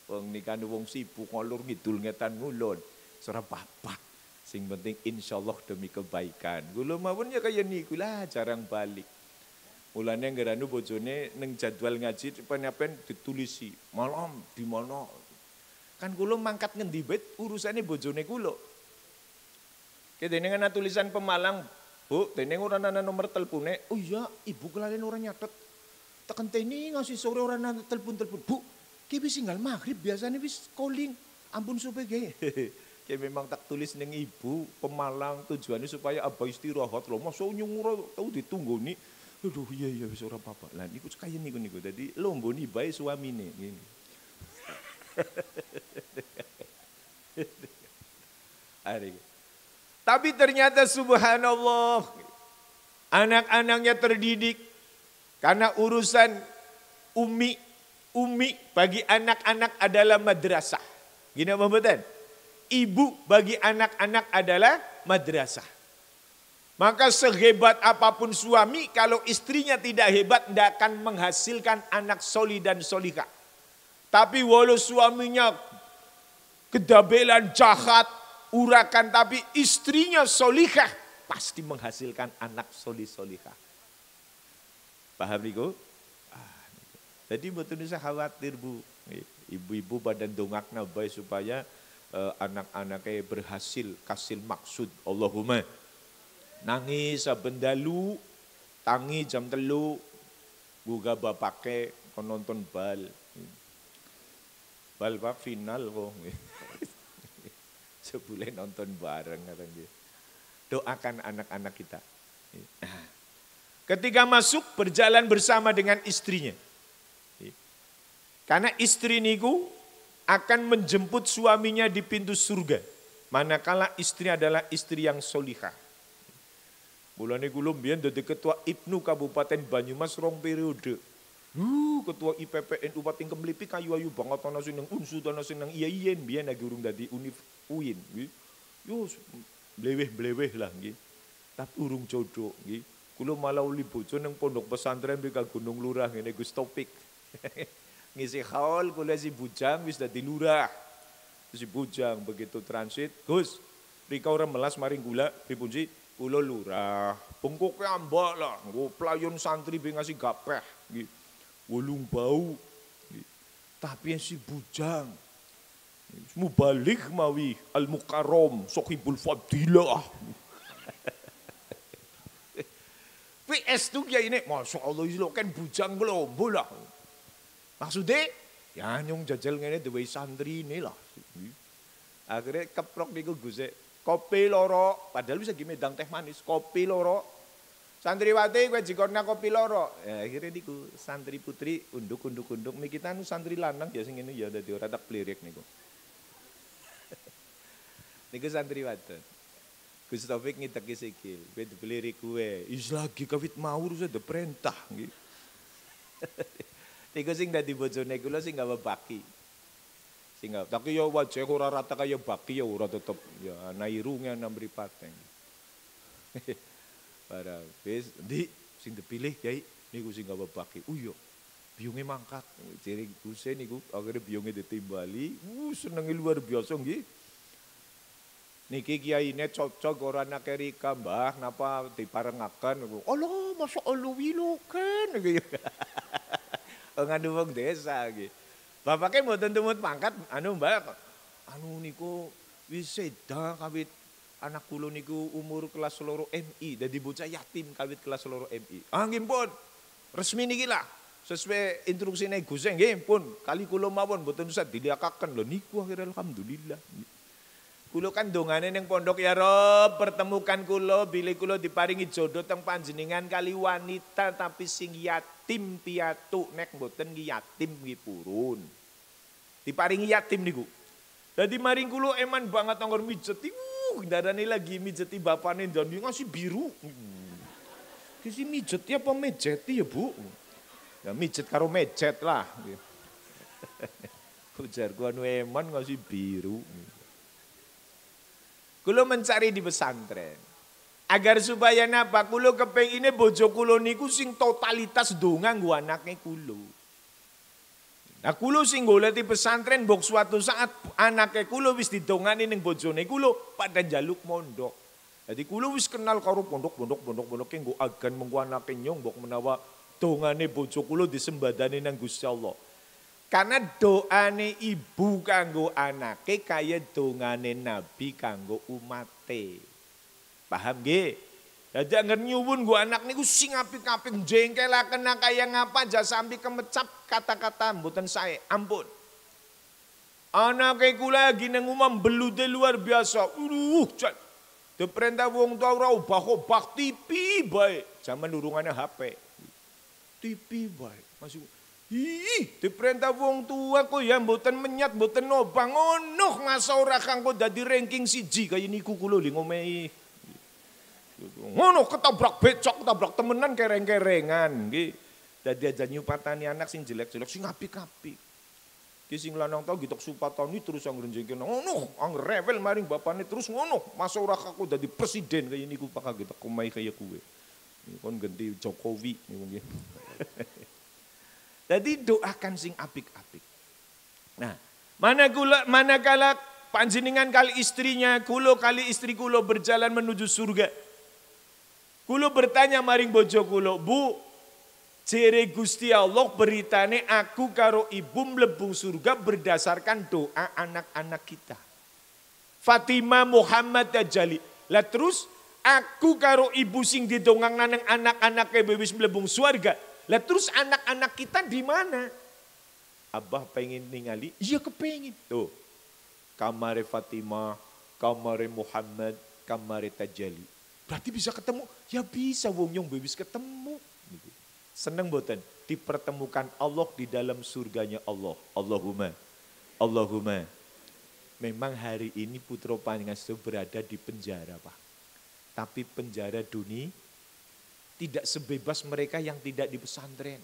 Wong nikah wong sibuk ngalur ngidul ngetan ngulon. Ora apa-apa. Sing penting insyaallah demi kebaikan. Kula mawon ya kaya niku lah jarang balik. Mulane ngeranu bojone ning jadwal ngaji pen ditulisi malam di mana. Kan kula mangkat ngendi bet urusane bojone kula. Kedenengan tulisan Pemalang, Bu, teneng ora ana nomor telepone. Oh iya, ibu kelalen ora nyatet. Teken teni ngasih sore ora ana telepon-telepon. Bu, ki wis tinggal maghrib biasane wis calling. Ampun supaya ge. Ki memang tak tulis ning ibu Pemalang tujuannya supaya abah istirahat lho. Masa nyungur tau ditunggoni. Aduh iya wis ora apa-apa. Lah niku kaya niku. Dadi longgoni bae suamine ngene. Tapi ternyata subhanallah anak-anaknya terdidik karena urusan umi bagi anak-anak adalah madrasah. Gini apa betul? Ibu bagi anak-anak adalah madrasah. Maka sehebat apapun suami kalau istrinya tidak hebat tidak akan menghasilkan anak soli dan solihah. Tapi walau suaminya kedabelan jahat, urakan, tapi istrinya solihah, pasti menghasilkan anak solihah. Paham niku? Jadi betul saya khawatir Bu, ibu-ibu badan dongakna bae supaya anak-anaknya berhasil kasil maksud. Allahumma. Nangis saben dalu, tangi jam 3, buka bapake kon nonton bal. Bal pak final kok. Sebulan nonton bareng katanya dia. Doakan anak-anak kita. Ketika masuk berjalan bersama dengan istrinya. Karena istri niku akan menjemput suaminya di pintu surga. Manakala istri adalah istri yang solihah. Mulane kula mbiyen dadi ketua IPNU Kabupaten Banyumas 2 periode. Ketua IPPN Bupati Kemlipi kayu-ayu banget ana sing nang Unsud ana sing nang Iyen biyen lagi urung dadi Univ UIN nggih. Yo bleweh-bleweh lah nggih. Tapi urung jodoh nggih. Kula malah uli bojo nang pondok pesantren di Gunung Lurah ngene Gus Topik. Ngisi haul kula si bujang wis dadi lurah. Si bujang begitu transit, Gus, rika ora melas maring kula pripunji kula lurah. Bengkoke ambak lah, nggo playon santri be ngasih gapeh nggih. Wolung bau, tapi yang si bujang, mubalik mawi al-mukarrom, sohibul fadilah. PS tuh ya ini, masya Allah itu kan bujang belum bola. Maksudnya, ya nyung jajal ngene duwe santri ini lah. Akhirnya keprok niku Gusik, kopi loro, padahal bisa medang teh manis, kopi loro. Santriwati kowe jikona kopi loro. Ya akhirnya niku santri putri unduk mikita anu santri lanang ya sing ngene ya dadi ora tak plirik niku. Niku santri wadon. Gus Taufik ngiteki sikil, kowe dipelirik kowe. Is lagi kawit mau terus ada perintah nggih. Niku sing dadi bojone kula sing gawe baki. Sing gawe. Tapi ya wajah ora rata kaya baki ya ora tetep ya ana irunge ana mripate. Para wis ndi sing dipilih Kyai niku sing gawe baki. Iya. Biyunge mangkat. Jere Guse niku akhire biyunge ditimbali. Senenge luar biasa nggih. Niki kiyaine cocok ora anak Erika Mbah napa diparengaken. Allah masya Allah wilukan gitu. Nganu wong desa gitu. Bapaknya mboten tumut pangkat anu Mbak. Anu niku wis seda kawit anak kula niku umur kelas loro MI dadi bocah yatim kawit kelas loro MI. Ah nggih pun. Resmi niki lah. Sesuai instruksine Gus nggih pun. Kali kula mawon mboten usah diliakaken lho niku akhirnya alhamdulillah. Kulo kan dongane ning pondok ya Rob, pertemukan kulo bilih kulo diparingi jodoh teng panjenengan kali wanita tapi sing yatim piatu nek mboten yatim nggih purun. Diparingi yatim niku. Dadi maring kulo eman banget anggar mijeti, darane lagi mijeti bapane dan ngasih biru. Kisi mijeti apa mejeti ya Bu? Ya mijet karo mejet lah. Ujarku anu eman ngasih biru. Kulo mencari di pesantren. Agar supaya napa kulo kepengine bojo kulo niku sing totalitas donga nggo anake kulo. Nah kulo sing golek di pesantren mbok suatu saat anake kulo wis didongani ning bojone kulo pada njaluk mondok. Jadi kulo wis kenal karo pondok-pondok nggo agan mengko anake nyong mbok menawa dongane bojo kulo disembadani nang Gusti Allah. Karena doane ibu kanggo anake kaya dongane Nabi kanggo umate. Paham nggih? Dadi anggere nyuwun nggo anak niku sing apik-apik jengkelaken kaya ngapa aja sampai kemecap kata-kata mboten sae. Ampun. Anake kula lagi nang omah belude luar biasa. Diperintah wong tua ora obah-obah TV bae. Zaman urungane HP. TV bae. Masuk diperintah wong tua kok ya mboten menyat mboten obang ngono ngasa ora kanggo dadi ranking 1 kaya niku kula li ngomehi. Ngono ketabrak becok ketabrak temenan kereng-kerengan nggih. Dadi aja nyupatani anak sing jelek-jelek sing apik-apik. Ki sing lanang tau gitok supatani terus angrenjengke ngono angrevel maring bapane terus ngono masa ora kanggo dadi presiden kaya niku pak kaget omahe kaya kuwe. Kon ganti Jokowi niku nggih. Jadi doakan sing apik-apik. Nah, manakala panjenengan kali istrinya, kulo kali istri kulo berjalan menuju surga. Kulo bertanya maring bojo kulo, Bu, jere Gusti Allah beritane aku karo ibu mlebu surga berdasarkan doa anak-anak kita. Fatimah Muhammad Tajali. Lah terus aku karo ibu sing didongang nang anak-anake wis mlebu surga. Lah terus anak-anak kita di mana? Abah pengen ningali? Iya kepengin. Tuh, kamare Fatimah, kamare Muhammad, kamare Tajali. Berarti bisa ketemu? Ya bisa, wong nyong wis ketemu. Seneng boten? Dipertemukan Allah di dalam surganya Allah. Allahumma. Memang hari ini putra panjenengan berada di penjara Pak. Tapi penjara dunia tidak sebebas mereka yang tidak di pesantren.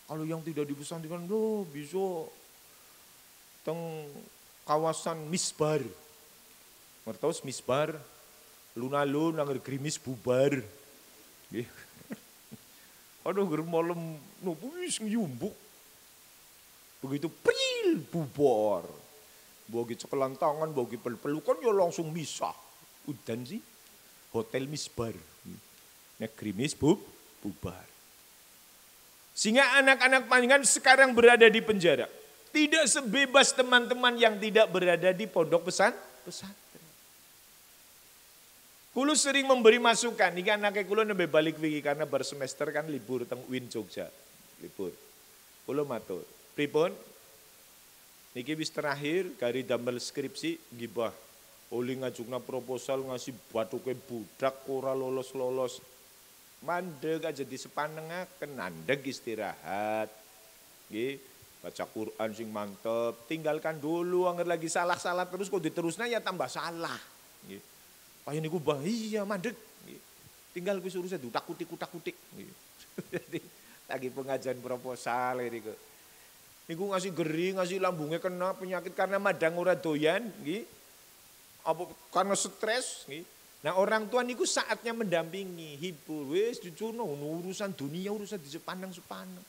Kalau yang tidak di pesantren, loh bisa teng kawasan Misbar. Ngertos Misbar, lunalun angger grimis bubar. Aduh germalem nopo wis nyumbuk. Begitu pril bubar. Bogi cekelan tangan, bogi pelukan ya langsung misah. Udan sih, Hotel Misbar. Nek grimis bubar. Sehingga anak-anak panjenengan sekarang berada di penjara. Tidak sebebas teman-teman yang tidak berada di pondok pesantren. Kulo sering memberi masukan, niki anake kulo nembe balik wingi karena bar semester kan libur teng UIN Jogja. Libur. Kulo matur, Pripun? Niki wis terakhir gari damel skripsi gibah. Oli ngajukna proposal ngasih batuke budak ora lolos-lolos. Mandeg aja disepanengaken, nandeg istirahat. Nggih, baca Quran sing mantep, tinggalkan dulu angger lagi salah-salah terus kok diterusna ya tambah salah. Nggih. Kaya niku bah iya mandeg. Nggih. Tinggal wis urusan utak-utik. Nggih. Jadi lagi pengajian proposal niku. Niku ngasih geri, ngasih lambungnya kena penyakit karena madang ora doyan, nggih. Apa karena stres, nggih. Nah, orang tua niku saatnya mendampingi, hibur, wis dicuno urusan dunia urusan disepandang-sepandang.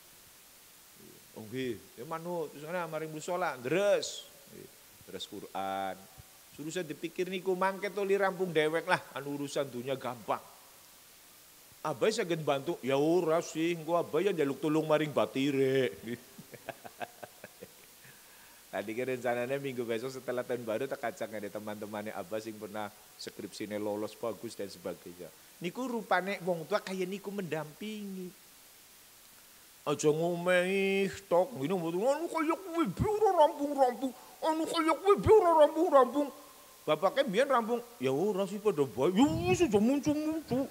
Oh nggih, ya manut, terus ana maring musala, deres. Deres Quran. Suruh saya dipikir niku mangke to li rampung dewek lah, anu urusan dunia gampang. Abai saged bantu, ya ora sih, engko abai ya njaluk tulung maring batire. Tadi kan rencananya minggu besok setelah tahun baru tak kacang ada teman-temannya Abbas yang pernah skripsinya lolos bagus dan sebagainya. Niku rupane wong tua kayak niku mendampingi. Aja ngomeh tok ngene anu kaya kuwi ora rampung-rampung, anu kaya kuwi ora rampung-rampung. Bapaknya biyen rampung, ya ora sih padha bae. Ya wis aja muncul-muncul.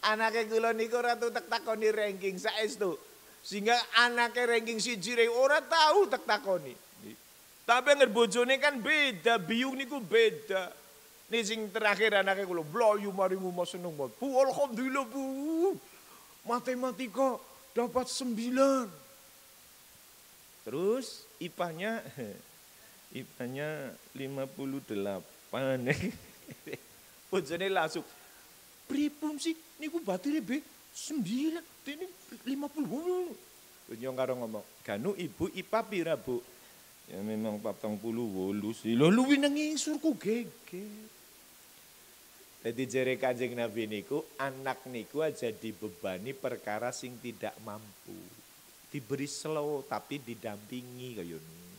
Anake kula niku ora tak takoni ranking saestu. Sehingga anaknya ranking siji ora tahu tak takoni. Tapi angger bojone kan beda, biung niku beda. Nih sing terakhir anaknya kula blayu marimu mas seneng banget. Bu alhamdulillah Bu. Matematika dapat 9. Terus IPA-nya 58. Bojone langsung pripun sih niku batire be 9, ini 50. Nyong karo ngomong, ganu ibu IPA pira Bu? Ya memang 48 sih. Lho luwih nang ngisurku geger. Jadi jere Kanjeng Nabi niku anak niku aja dibebani perkara sing tidak mampu. Diberi slow tapi didampingi kaya niku.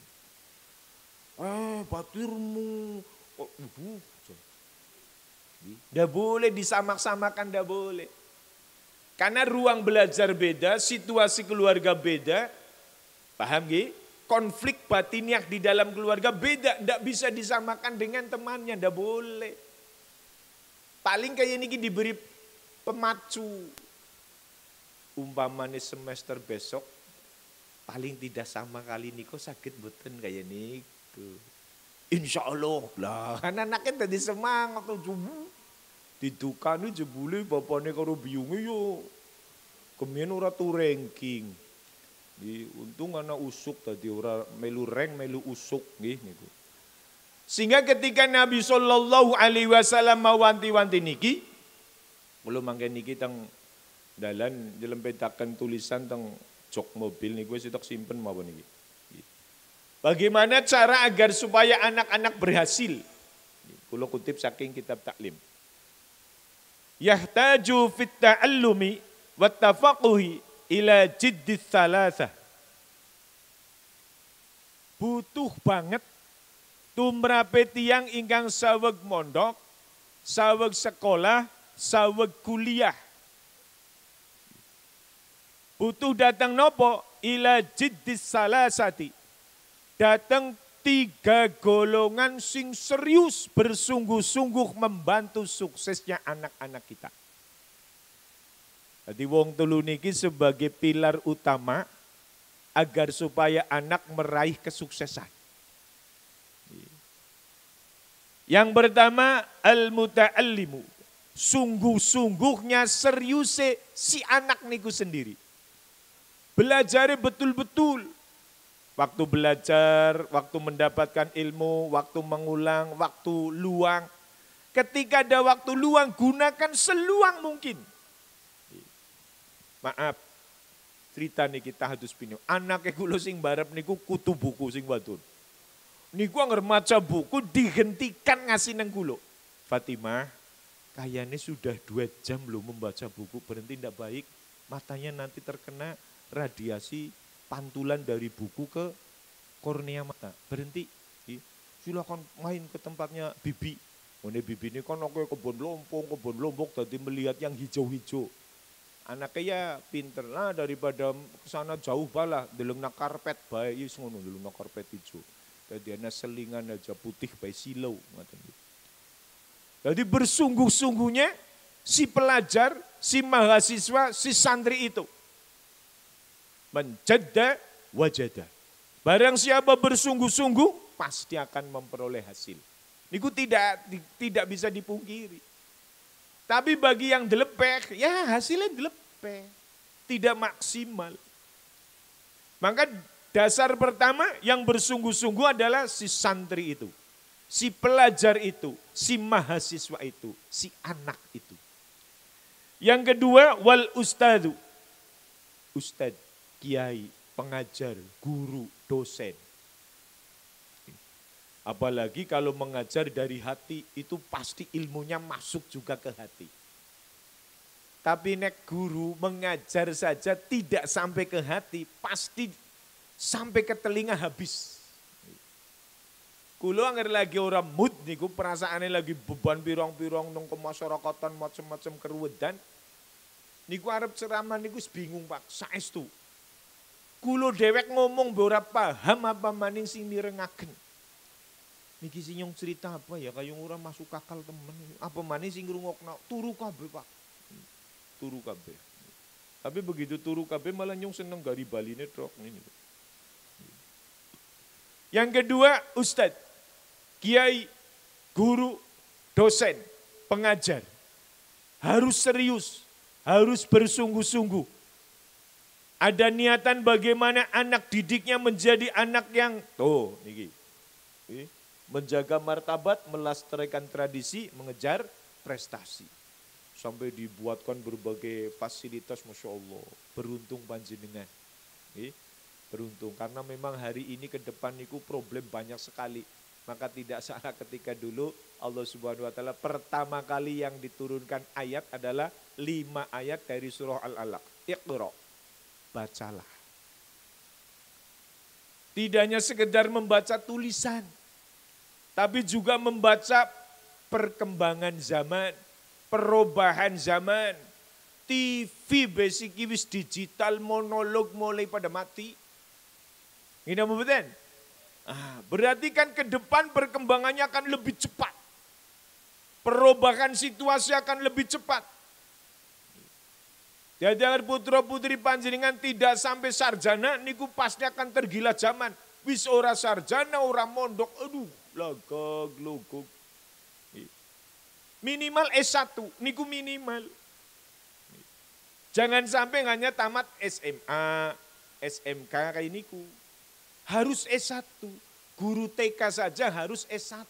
Batirmu. Ndak boleh disamak-samakan, ndak boleh. Karena ruang belajar beda, situasi keluarga beda, paham gak? Konflik batiniah di dalam keluarga beda, ndak bisa disamakan dengan temannya, ndak boleh. Paling kayak ini diberi pemacu. Umpamanya semester besok, paling tidak sama kali niko sakit boten kayak niku. Insya Allah lah, anak-anaknya tadi semangat tuh. Didukani jebule bapakne karo biyunge yo. Kemien ora tu ranking. Untung anak usuk tadi ora melu rank melu usuk nggih niku. Sehingga ketika Nabi sallallahu alaihi wasallam mawanti-wanti niki, kula mangke niki teng dalan njlempetaken tulisan teng jok mobil niku wis tak simpen mawon niki. Bagaimana cara agar supaya anak-anak berhasil? Kula kutip saking kitab taklim. Yahtaju fit ta'allumi wa tafaquhi ila jiddis salasah. Butuh banget tumrape tiyang ingkang saweg mondok, saweg sekolah, saweg kuliah. Butuh datang nopo ila jiddis salasati. Datang 3 golongan sing serius bersungguh-sungguh membantu suksesnya anak-anak kita. Jadi wong telu niki sebagai pilar utama agar supaya anak meraih kesuksesan. Yang pertama al-muta'allimu. Sungguh-sungguhnya seriusnya si anak niku sendiri. Belajarnya betul-betul. Waktu belajar, waktu mendapatkan ilmu, waktu mengulang, waktu luang. Ketika ada waktu luang, gunakan seluang mungkin. Maaf, cerita nih kita hadus pinyo. Anaknya kula sing barep niku kutu buku sing wadon. Niku anger maca buku dihentikan ngasih nang kula. Fatimah, kayaknya sudah 2 jam loh membaca buku, berhenti tidak baik. Matanya nanti terkena radiasi pantulan dari buku ke kornea mata. Berhenti. Silakan main ke tempatnya bibi. Ini bibi ini kan kebon lompong tadi melihat yang hijau-hijau. Anaknya ya pinter lah daripada kesana jauh balah. Deleng na karpet bayi ngono, deleng na karpet hijau. Jadi ana selingan aja putih bayi silau. Jadi bersungguh-sungguhnya si pelajar, si mahasiswa, si santri itu. Menjada wajada. Barang siapa bersungguh-sungguh pasti akan memperoleh hasil. Niku tidak bisa dipungkiri. Tapi bagi yang delepek, ya hasilnya delepek. Tidak maksimal. Maka dasar pertama yang bersungguh-sungguh adalah si santri itu. Si pelajar itu, si mahasiswa itu, si anak itu. Yang kedua, wal ustadu. Ustad, kiai, pengajar, guru, dosen. Apalagi kalau mengajar dari hati itu pasti ilmunya masuk juga ke hati. Tapi nek guru mengajar saja tidak sampai ke hati, pasti sampai ke telinga habis. Kulo anggar lagi orang mood niku perasaannya lagi beban pirong-pirong nang kemasyarakatan macam-macam keruwedan. Niku arep ceramah niku bingung Pak, saestu. Kulo dewek ngomong ora paham apa maning sing mirengaken. Niki sing nyong cerita apa ya kayong ora masuk akal temen. Apa maning sing ngrungokno turu kabeh Pak. Turu kabeh. Tapi begitu turu kabeh malah nyong seneng gari baline trok ini. Yang kedua, ustadz, kiai, guru, dosen, pengajar. Harus serius, harus bersungguh-sungguh. Ada niatan bagaimana anak didiknya menjadi anak yang niki. Menjaga martabat, melestarikan tradisi, mengejar prestasi. Sampai dibuatkan berbagai fasilitas, Masya Allah. Beruntung panjenengan. Beruntung, karena memang hari ini ke depan niku problem banyak sekali. Maka tidak salah ketika dulu Allah Subhanahu wa taala pertama kali yang diturunkan ayat adalah 5 ayat dari surah Al-Alaq. Iqra. Bacalah. Tidak hanya sekedar membaca tulisan, tapi juga membaca perkembangan zaman, perubahan zaman. TV basic wis digital, monolog mulai pada mati. Ini apa betul? Berarti kan ke depan perkembangannya akan lebih cepat. Perubahan situasi akan lebih cepat. Jadi agar putra putri panjenengan tidak sampai sarjana, niku pasti akan tergila zaman. Wis ora sarjana, ora mondok, aduh, lagag, logok. Minimal S1, niku minimal. Jangan sampai hanya tamat SMA, SMK kayak niku. Harus S1. Guru TK saja harus S1,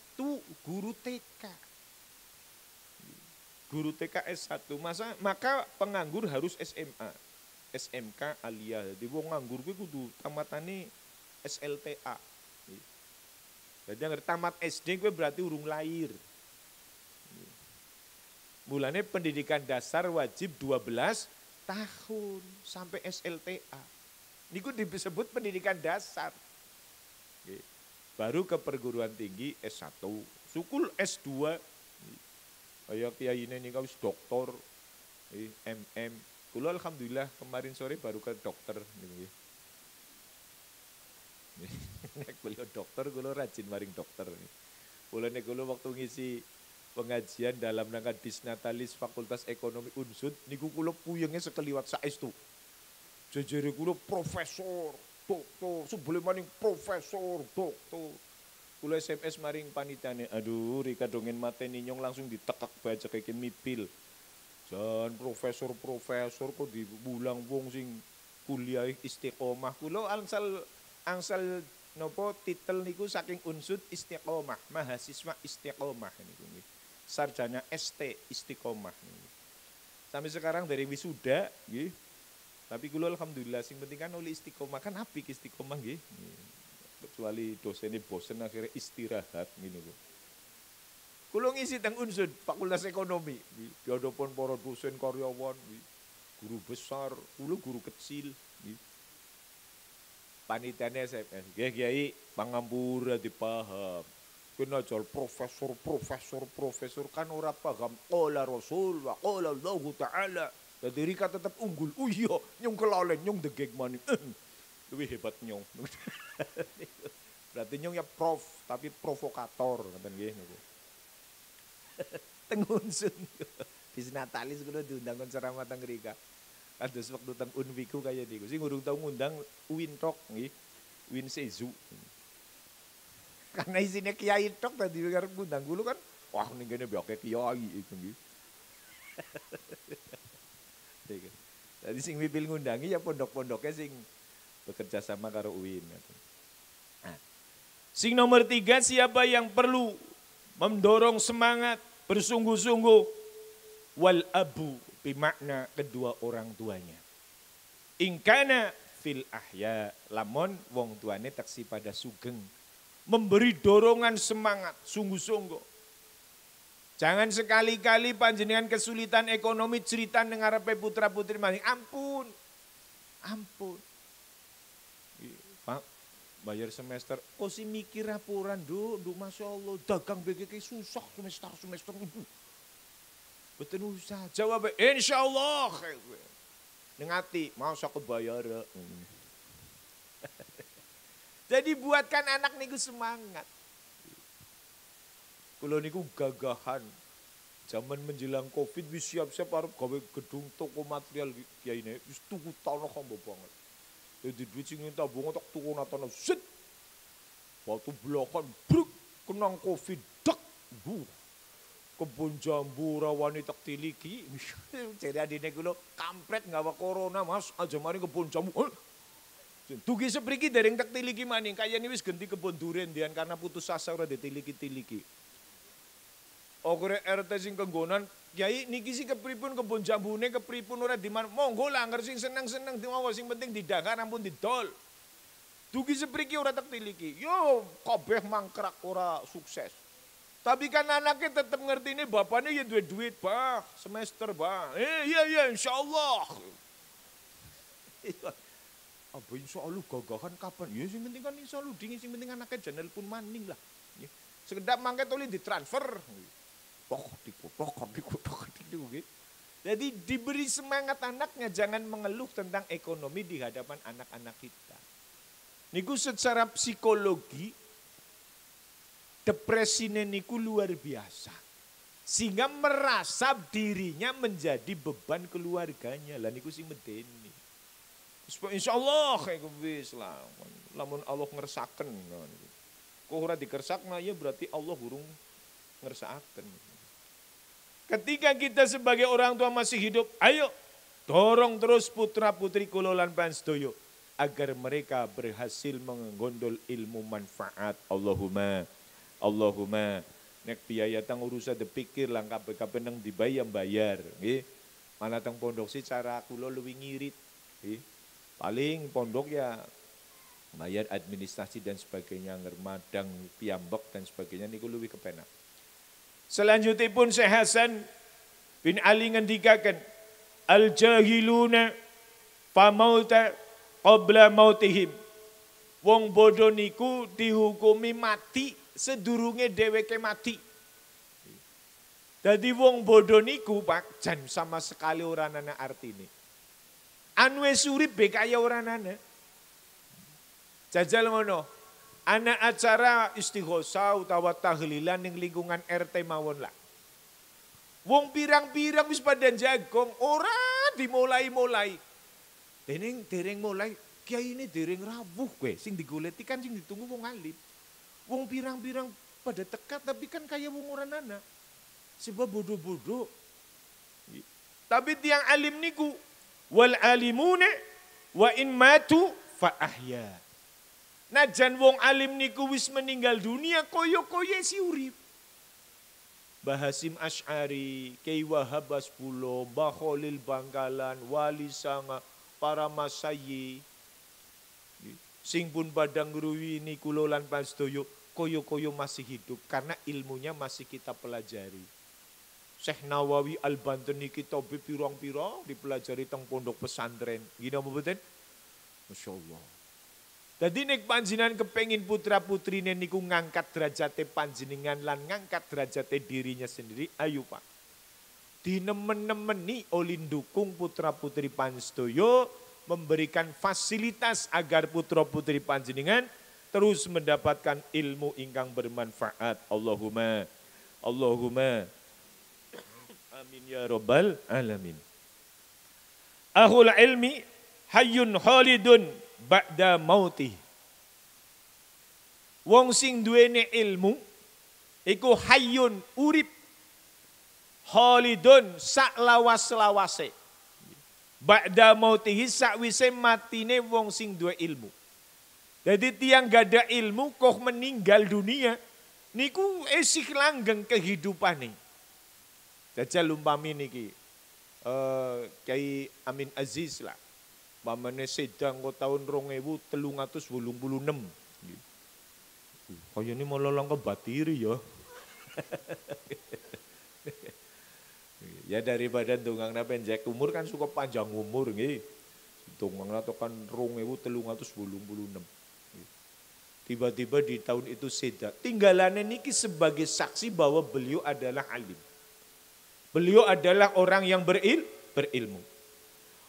guru TK. Guru TK S1, maka penganggur harus SMA, SMK aliyah. Jadi wong nganggur kuwi kudu tamatane SLTA. Jadi yang tamat SD kuwi berarti urung lahir. Mulane pendidikan dasar wajib 12 tahun sampai SLTA. Niku disebut pendidikan dasar. Baru ke perguruan tinggi S1, sukul S2. Kayak kiai ini kau doktor, MM. Kulo alhamdulillah kemarin sore baru ke dokter. Nek beliau dokter, kulo rajin maring dokter. Kulo nek kulo waktu ngisi pengajian dalam rangka Disnatalis Fakultas Ekonomi Unsud, niku kulo puyengnya sekeliwat saestu. Jejere kulo profesor, doktor, sebelum maning profesor, doktor. Kulo SMS maring panitane, aduh Rika dongen mateni nyong langsung ditekak baca kayak mipil. Jan profesor kok dibulang wong sing kuliah istiqomah. Kulo angsal nopo titel niku saking Unsud istiqomah, mahasiswa istiqomah niku. Sarjana ST istiqomah niku. Sampai sekarang dari wisuda nggih. Tapi kulo alhamdulillah sing penting kan oleh istiqomah kan apik istiqomah nggih. Kecuali dosennya bosen akhirnya istirahat gini Bu. Kulo ngisi teng Unsud Fakultas Ekonomi, di hadapan para dosen karyawan, guru besar, kulo guru kecil. Panitiane SMS, kiai pangampura dipaham. Kena jual profesor kan ora paham. Qala Rasul wa qala Allah Ta'ala. Jadi Rika tetap unggul. Oh iya, nyong kelalen, nyong degek maning. Lebih hebat nyong. Berarti nyong ya prof, tapi provokator. Kata nggih niku. Tengunsun. Bis Natalis kudu diundang kon ceramah teng Rika. Kados waktu teng Unwiku kaya niku. Sing urung tau ngundang Uin Tok nggih. Uin Sezu. Karena isinya kiai tok tadi karep ngundang dulu kan. Wah ning kene biake kiai itu nggih. Jadi sing mipil ngundangi ya pondok-pondoknya sing bekerja sama karo UIN. Nah, sing nomor 3, siapa yang perlu mendorong semangat bersungguh-sungguh wal abu bimakna kedua orang tuanya. Ingkana fil ahya lamun wong tuane taksi pada sugeng memberi dorongan semangat sungguh-sungguh. Jangan sekali-kali panjenengan kesulitan ekonomi cerita ngarepe putra-putri maning. Ampun. Ampun. Pak, bayar semester. Kok sih mikir laporan, Duk, Masya Allah. Dagang BGK susah semester ibu. Betul usah. Jawab, insya Allah. Nengati, mau saya kebayar. Jadi buatkan anak niku semangat. Kalau niku gagahan, zaman menjelang Covid wis siap-siap arep gawe gedung toko material kiai ini wis tuku tanah kambo banget. Jadi duit sing tabungan tak tuku tanah set. Waktu blokan bruk kenang Covid dak. Kebun jambu rawani tak tiliki. Jadi adine kula kampret gawa corona Mas, aja mari kebun jambu. Tugi sepriki dereng tak tiliki maning kayane wis ganti kebun duren dian karena putus asa ora ditiliki-tiliki. Okre RT sing kenggonan, Kiai niki sih kepripun kebun jambune kepripun ora di mana. Monggo lah anggar sing seneng-seneng monggo sing penting didagang ampun didol. Dugi sepriki ora tak tiliki. Yo kabeh mangkrak ora sukses. Tapi kan anaknya tetap ngerti ini bapaknya ya duit, Pak, semester, Pak. Iya insyaallah. Apa insyaallah gagahan kapan? Ya sing penting kan insyaallah dingin sing penting anaknya jangan pun maning lah. Sekedap mangke tuli ditransfer. Pokok gitu. Jadi diberi semangat anaknya, jangan mengeluh tentang ekonomi di hadapan anak-anak kita. Niku secara psikologi depresinya niku luar biasa. Sehingga merasa dirinya menjadi beban keluarganya. Lah niku sing medeni. Insyaallah kayak wis lah. Lamun Allah ngersaken. Kok ora dikersakna ya berarti Allah urung ngersakaken. Ketika kita sebagai orang tua masih hidup, ayo dorong terus putra-putri kula lan panjenengan agar mereka berhasil menggondol ilmu manfaat. Allahumma nek biaya tang urusan dipikir langkah kabeh nang dibayar nggih. Mana tang pondok sih cara kula luwih ngirit nggih. Paling pondok ya bayar administrasi dan sebagainya, ngermadang piambek dan sebagainya niku luwih kepenak. Selanjutnya pun Syekh Hasan bin Ali ngendikaken al-jahiluna famauta qabla mautihim. Wong bodoh niku dihukumi mati sedurunge dheweke mati. Dadi wong bodoh niku Pak jan sama sekali ora ana artine. Anu wis urip be kaya ora ana. Jajal ngono. Anak acara istighosah utawa tahlilan ning lingkungan RT mawon lah. Wong pirang-pirang wis pada jagong, ora dimulai-mulai. Dereng mulai, kiai ini dereng rawuh kowe, sing digoleti kan sing ditunggu wong alim. Wong pirang-pirang pada tekat tapi kan kaya wong ora nana. Sebab bodoh-bodoh. Tapi tiang alim niku wal alimune wa in matu fa ahya. Najan wong alim niku wis meninggal dunia koyo-koyo si urip. Bahasim Asy'ari, Kyai Wahab Aspulo, Mbah Khalil Bangkalan, Wali Sanga, para masayi. Sing pun padang ngruwi niku lan panjenengan koyo-koyo masih hidup karena ilmunya masih kita pelajari. Syekh Nawawi Al-Banten niki tobe pirang-pirang dipelajari teng pondok pesantren. Gini apa mboten? Masyaallah. Jadi nek panjenengan kepengin putra-putrine niku ngangkat derajate panjenengan lan ngangkat derajate dirinya sendiri, ayo Pak. dinemen-nemeni oleh dukung putra-putri panjenengan, memberikan fasilitas agar putra-putri panjenengan terus mendapatkan ilmu ingkang bermanfaat. Allahumma amin ya rabbal alamin. Akhul ilmi hayyun khalidun ba'da mautih. Wong sing duwene ilmu iku hayyun urip khalidun sak lawas-lawase. Ba'da mautihi sakwise matine wong sing duwe ilmu. Jadi tiang gada ilmu kok meninggal dunia niku esih langgeng kehidupane. Jajal umpami niki Kyai Amin Aziz lah. Pamane sedang kok tahun 2386. Kaya ini malah lang kebatiri ya. Ya daripada dongangna pendek umur kan cukup panjang umur nggih. Dongangna tekan 2386. Tiba-tiba di tahun itu seda. Tinggalannya niki sebagai saksi bahwa beliau adalah alim. Beliau adalah orang yang berilmu.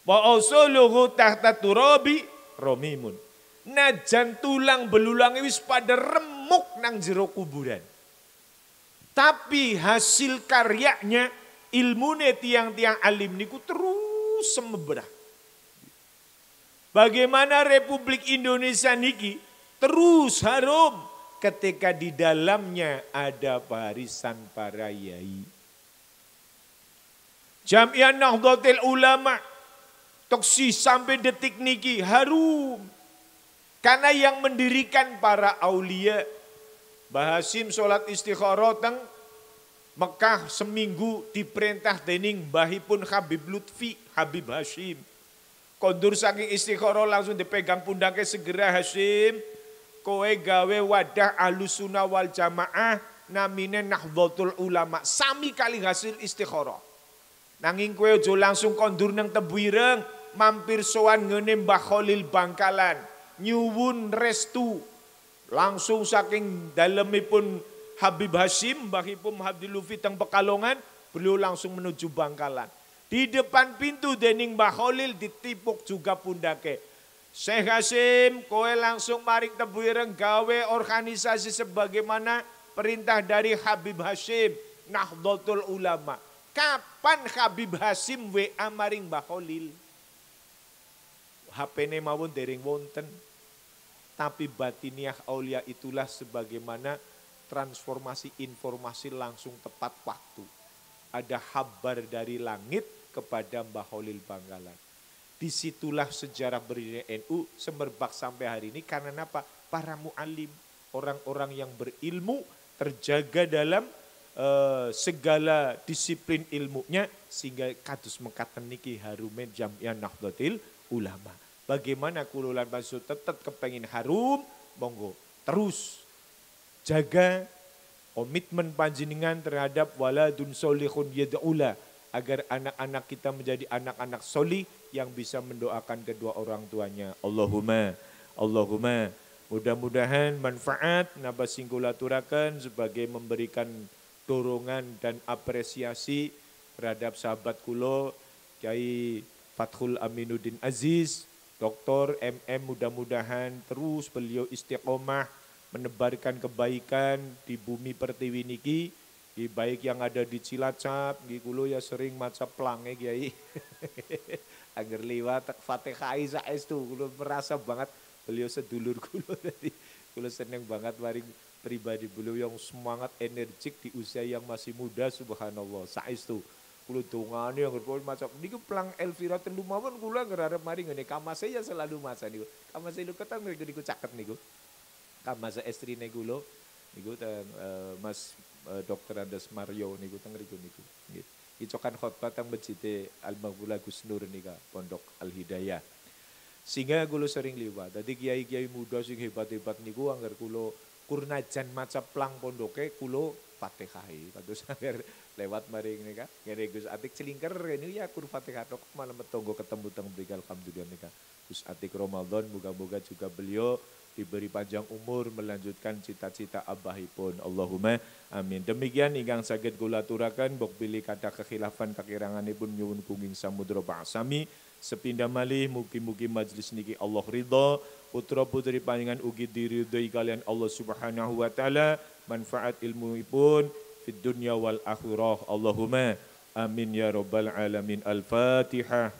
Wa usuluhu tahta turabi romimun. Najan tulang belulang wis pada remuk nang jero kuburan. Tapi hasil karyanya ilmune tiang-tiang alim niku terus semebrah. Bagaimana Republik Indonesia niki terus harum ketika di dalamnya ada barisan para yai. Jamiah Nahdlatul Ulama toksi sampai detik niki harum. Karena yang mendirikan para aulia. Mbah Hasyim sholat istikharah teng Mekah seminggu diperintah dening mbahipun Habib Lutfi, Habib Hasyim. Kondur saking istikharah langsung dipegang pundaknya segera Hasyim. Kowe gawe wadah Ahlussunnah wal Jamaah namine Nahdlatul Ulama. Sami kali hasil istikharah. Nanging kowe aja langsung kondur nang Tebuireng, mampir sowan ngene Mbah Khalil Bangkalan. Nyuwun restu langsung saking dalemipun Habib Hasyim, mbahipun Habib Lutfi teng Pekalongan, beliau langsung menuju Bangkalan. Di depan pintu dening Mbah Khalil ditipuk juga pundake. Syekh Hasyim, kowe langsung maring Tebuireng gawe organisasi sebagaimana perintah dari Habib Hasyim, Nahdlatul Ulama. Kapan Habib Hasyim WA maring Mbah Khalil? HP-ne mawon dereng wonten. Tapi batiniah aulia itulah sebagaimana transformasi informasi langsung tepat waktu. Ada kabar dari langit kepada Mbah Khalil Bangkalan. Disitulah sejarah berdirinya NU semerbak sampai hari ini karena apa? Para mu'alim, orang-orang yang berilmu terjaga dalam segala disiplin ilmunya sehingga kados mekaten niki harume Jamiah Nahdlatul Ulama. Bagaimana kululan maksud tetap kepengin harum, monggo terus jaga komitmen panjenengan terhadap waladun solihun yad'ula agar anak-anak kita menjadi anak-anak solih yang bisa mendoakan kedua orang tuanya. Allahumma mudah-mudahan manfaat napa singkulaturakan sebagai memberikan dorongan dan apresiasi terhadap sahabat kulo Kyai Fathul Aminuddin Aziz, Dr. MM, mudah-mudahan terus beliau istiqomah menebarkan kebaikan di bumi pertiwi niki, baik yang ada di Cilacap, nggih kula ya sering maca plange Kiai. Agar liwat Fatihah saestu kula merasa banget beliau sedulur kula tadi. Kula seneng banget maring pribadi beliau yang semangat energik di usia yang masih muda, subhanallah. Saestu kula dongane angger pun maca niku plang Elvira telu mawon kula ngarep mari ngene kamase ya selalu maca niku. Kamase lu ketang niku caket niku. Kamase estrine kula niku Mas Dr. Andes Mario niku teng mriku niku. Nggih. Icokan khotbah teng Masjid Al-Maghfurah Gus Nur nika Pondok Al Hidayah. Sehingga kula sering liwat. Dadi kiai-kiai muda sing hebat-hebat niku angger kula kurnajan maca plang pondoke kula Fatihah. Kados angger lewat maring nika ngene Gus Atik celingker ini ya kur Fatihah tok malam metonggo ketemu teng mriki alhamdulillah nika. Gus Atik Ramadan moga-moga juga beliau diberi panjang umur, melanjutkan cita-cita abahipun. Allahumma amin. Demikian ingkang saged kula aturaken, mbok pilih kata kekhilafan kakiranganipun nyuwun kenging samudra paksami. Sepindah malih mugi-mugi majelis niki Allah ridha, putra putri panjenengan ugi diridhoi kalian Allah Subhanahu wa taala, manfaat ilmuipun fid dunya wal akhirah. Allahumma amin ya rabbal alamin. Al-Fatihah.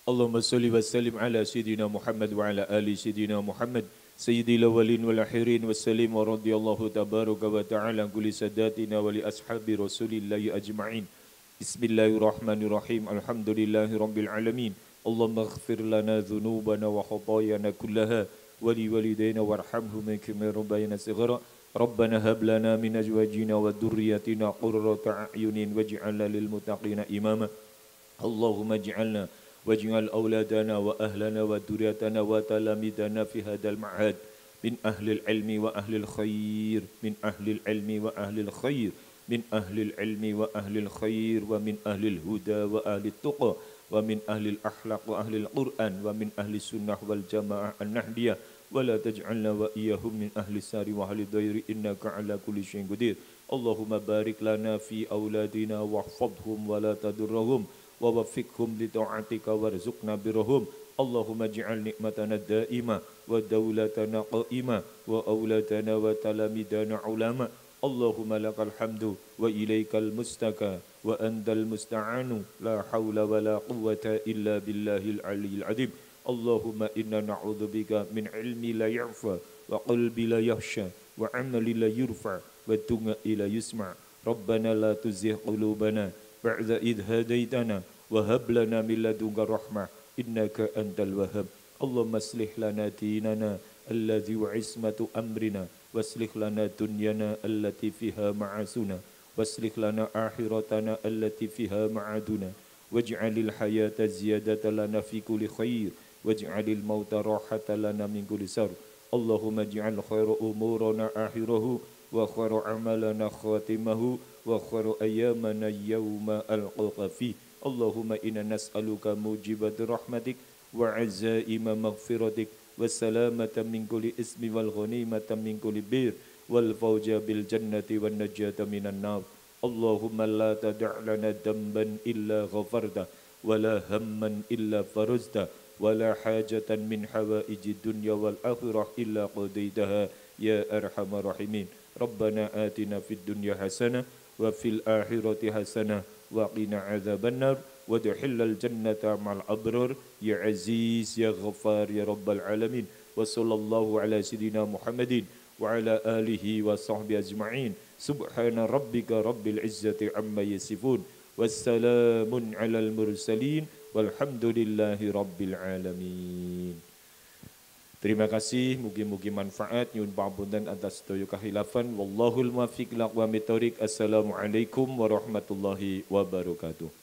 Allahumma salli wa sallim ala Sayyidina Muhammad wa ala ali Sayyidina Muhammad Sayyidil awwalin wal akhirin wa sallim wa radiyallahu tabaraka wa ta'ala kulli sadatina wa li ashabi rasulillahi ajma'in. Bismillahirrahmanirrahim. Alhamdulillahi rabbil alamin. Allahumma ighfir lana dhunubana wa khatayana kullaha wa li walidayna warhamhuma kama rabbayana shighara. Rabbana hab lana min azwajina wa dhurriyyatina qurrata a'yunin waj'alna lil muttaqina imama. Allahumma ij'alna واجعل أولادنا وأهلنا وذريتنا وتلاميذنا في هذا المعهد من أهل العلم وأهل الخير من أهل العلم وأهل الخير من أهل العلم وأهل الخير ومن أهل الهدى وأهل التقى ومن أهل الأخلاق وأهل القرآن ومن أهل السنة والجماعة النهدية ولا تجعلنا وإياهم من أهل السار وأهل الضير إنك على كل شيء قدير. اللهم بارك لنا في أولادنا واحفظهم ولا تضرهم ووفقهم لطاعتك وارزقنا برهم. اللهم اجعل نعمتنا دائمة ودولتنا قائمة وأولادنا وتلاميذنا علماء. اللهم لك الحمد وإليك المستكى وأنت المستعان لا حول ولا قوة إلا بالله العلي العظيم. اللهم إنا نعوذ بك من علم لا يعفى وقلب لا يخشى وعمل لا يرفع ودعاء لا يسمع. ربنا لا تزغ قلوبنا بعد إذ هديتنا وهب لنا من لدنك رحمة إنك أنت الوهاب. اللهم اصلح لنا ديننا الذي وعصمة أمرنا واصلح لنا دنيانا التي فيها معاشنا واصلح لنا آخرتنا التي فيها معادنا واجعل الحياة زيادة لنا في كل خير واجعل الموت راحة لنا من كل شر. اللهم اجعل خير أمورنا آخره وخير عملنا خاتمه وخير أيامنا يوم ألقاك فيه. اللهم إنا نسألك موجبات رحمتك وعزائم مغفرتك والسلامة من كل اسم والغنيمة من كل بير والفوز بالجنة والنجاة من النار. اللهم لا تدع لنا ذنبا إلا غفرته ولا هما إلا فرجته ولا حاجة من حوائج الدنيا والآخرة إلا قضيتها يا أرحم الراحمين. ربنا آتنا في الدنيا حسنة وفي الآخرة حسنة وقنا عذاب النار وادخل الجنة مع الأبرار يا عزيز يا غفار يا رب العالمين. وصلى الله على سيدنا محمد وعلى آله وصحبه أجمعين. سبحان ربك رب العزة عما يصفون والسلام على المرسلين والحمد لله رب العالمين. Terima kasih, mugi-mugi manfaat, nyuwun pangapunten atas sedaya kahilafan. Wallahul muwaffiq ila aqwamit thoriq. Assalamualaikum warahmatullahi wabarakatuh.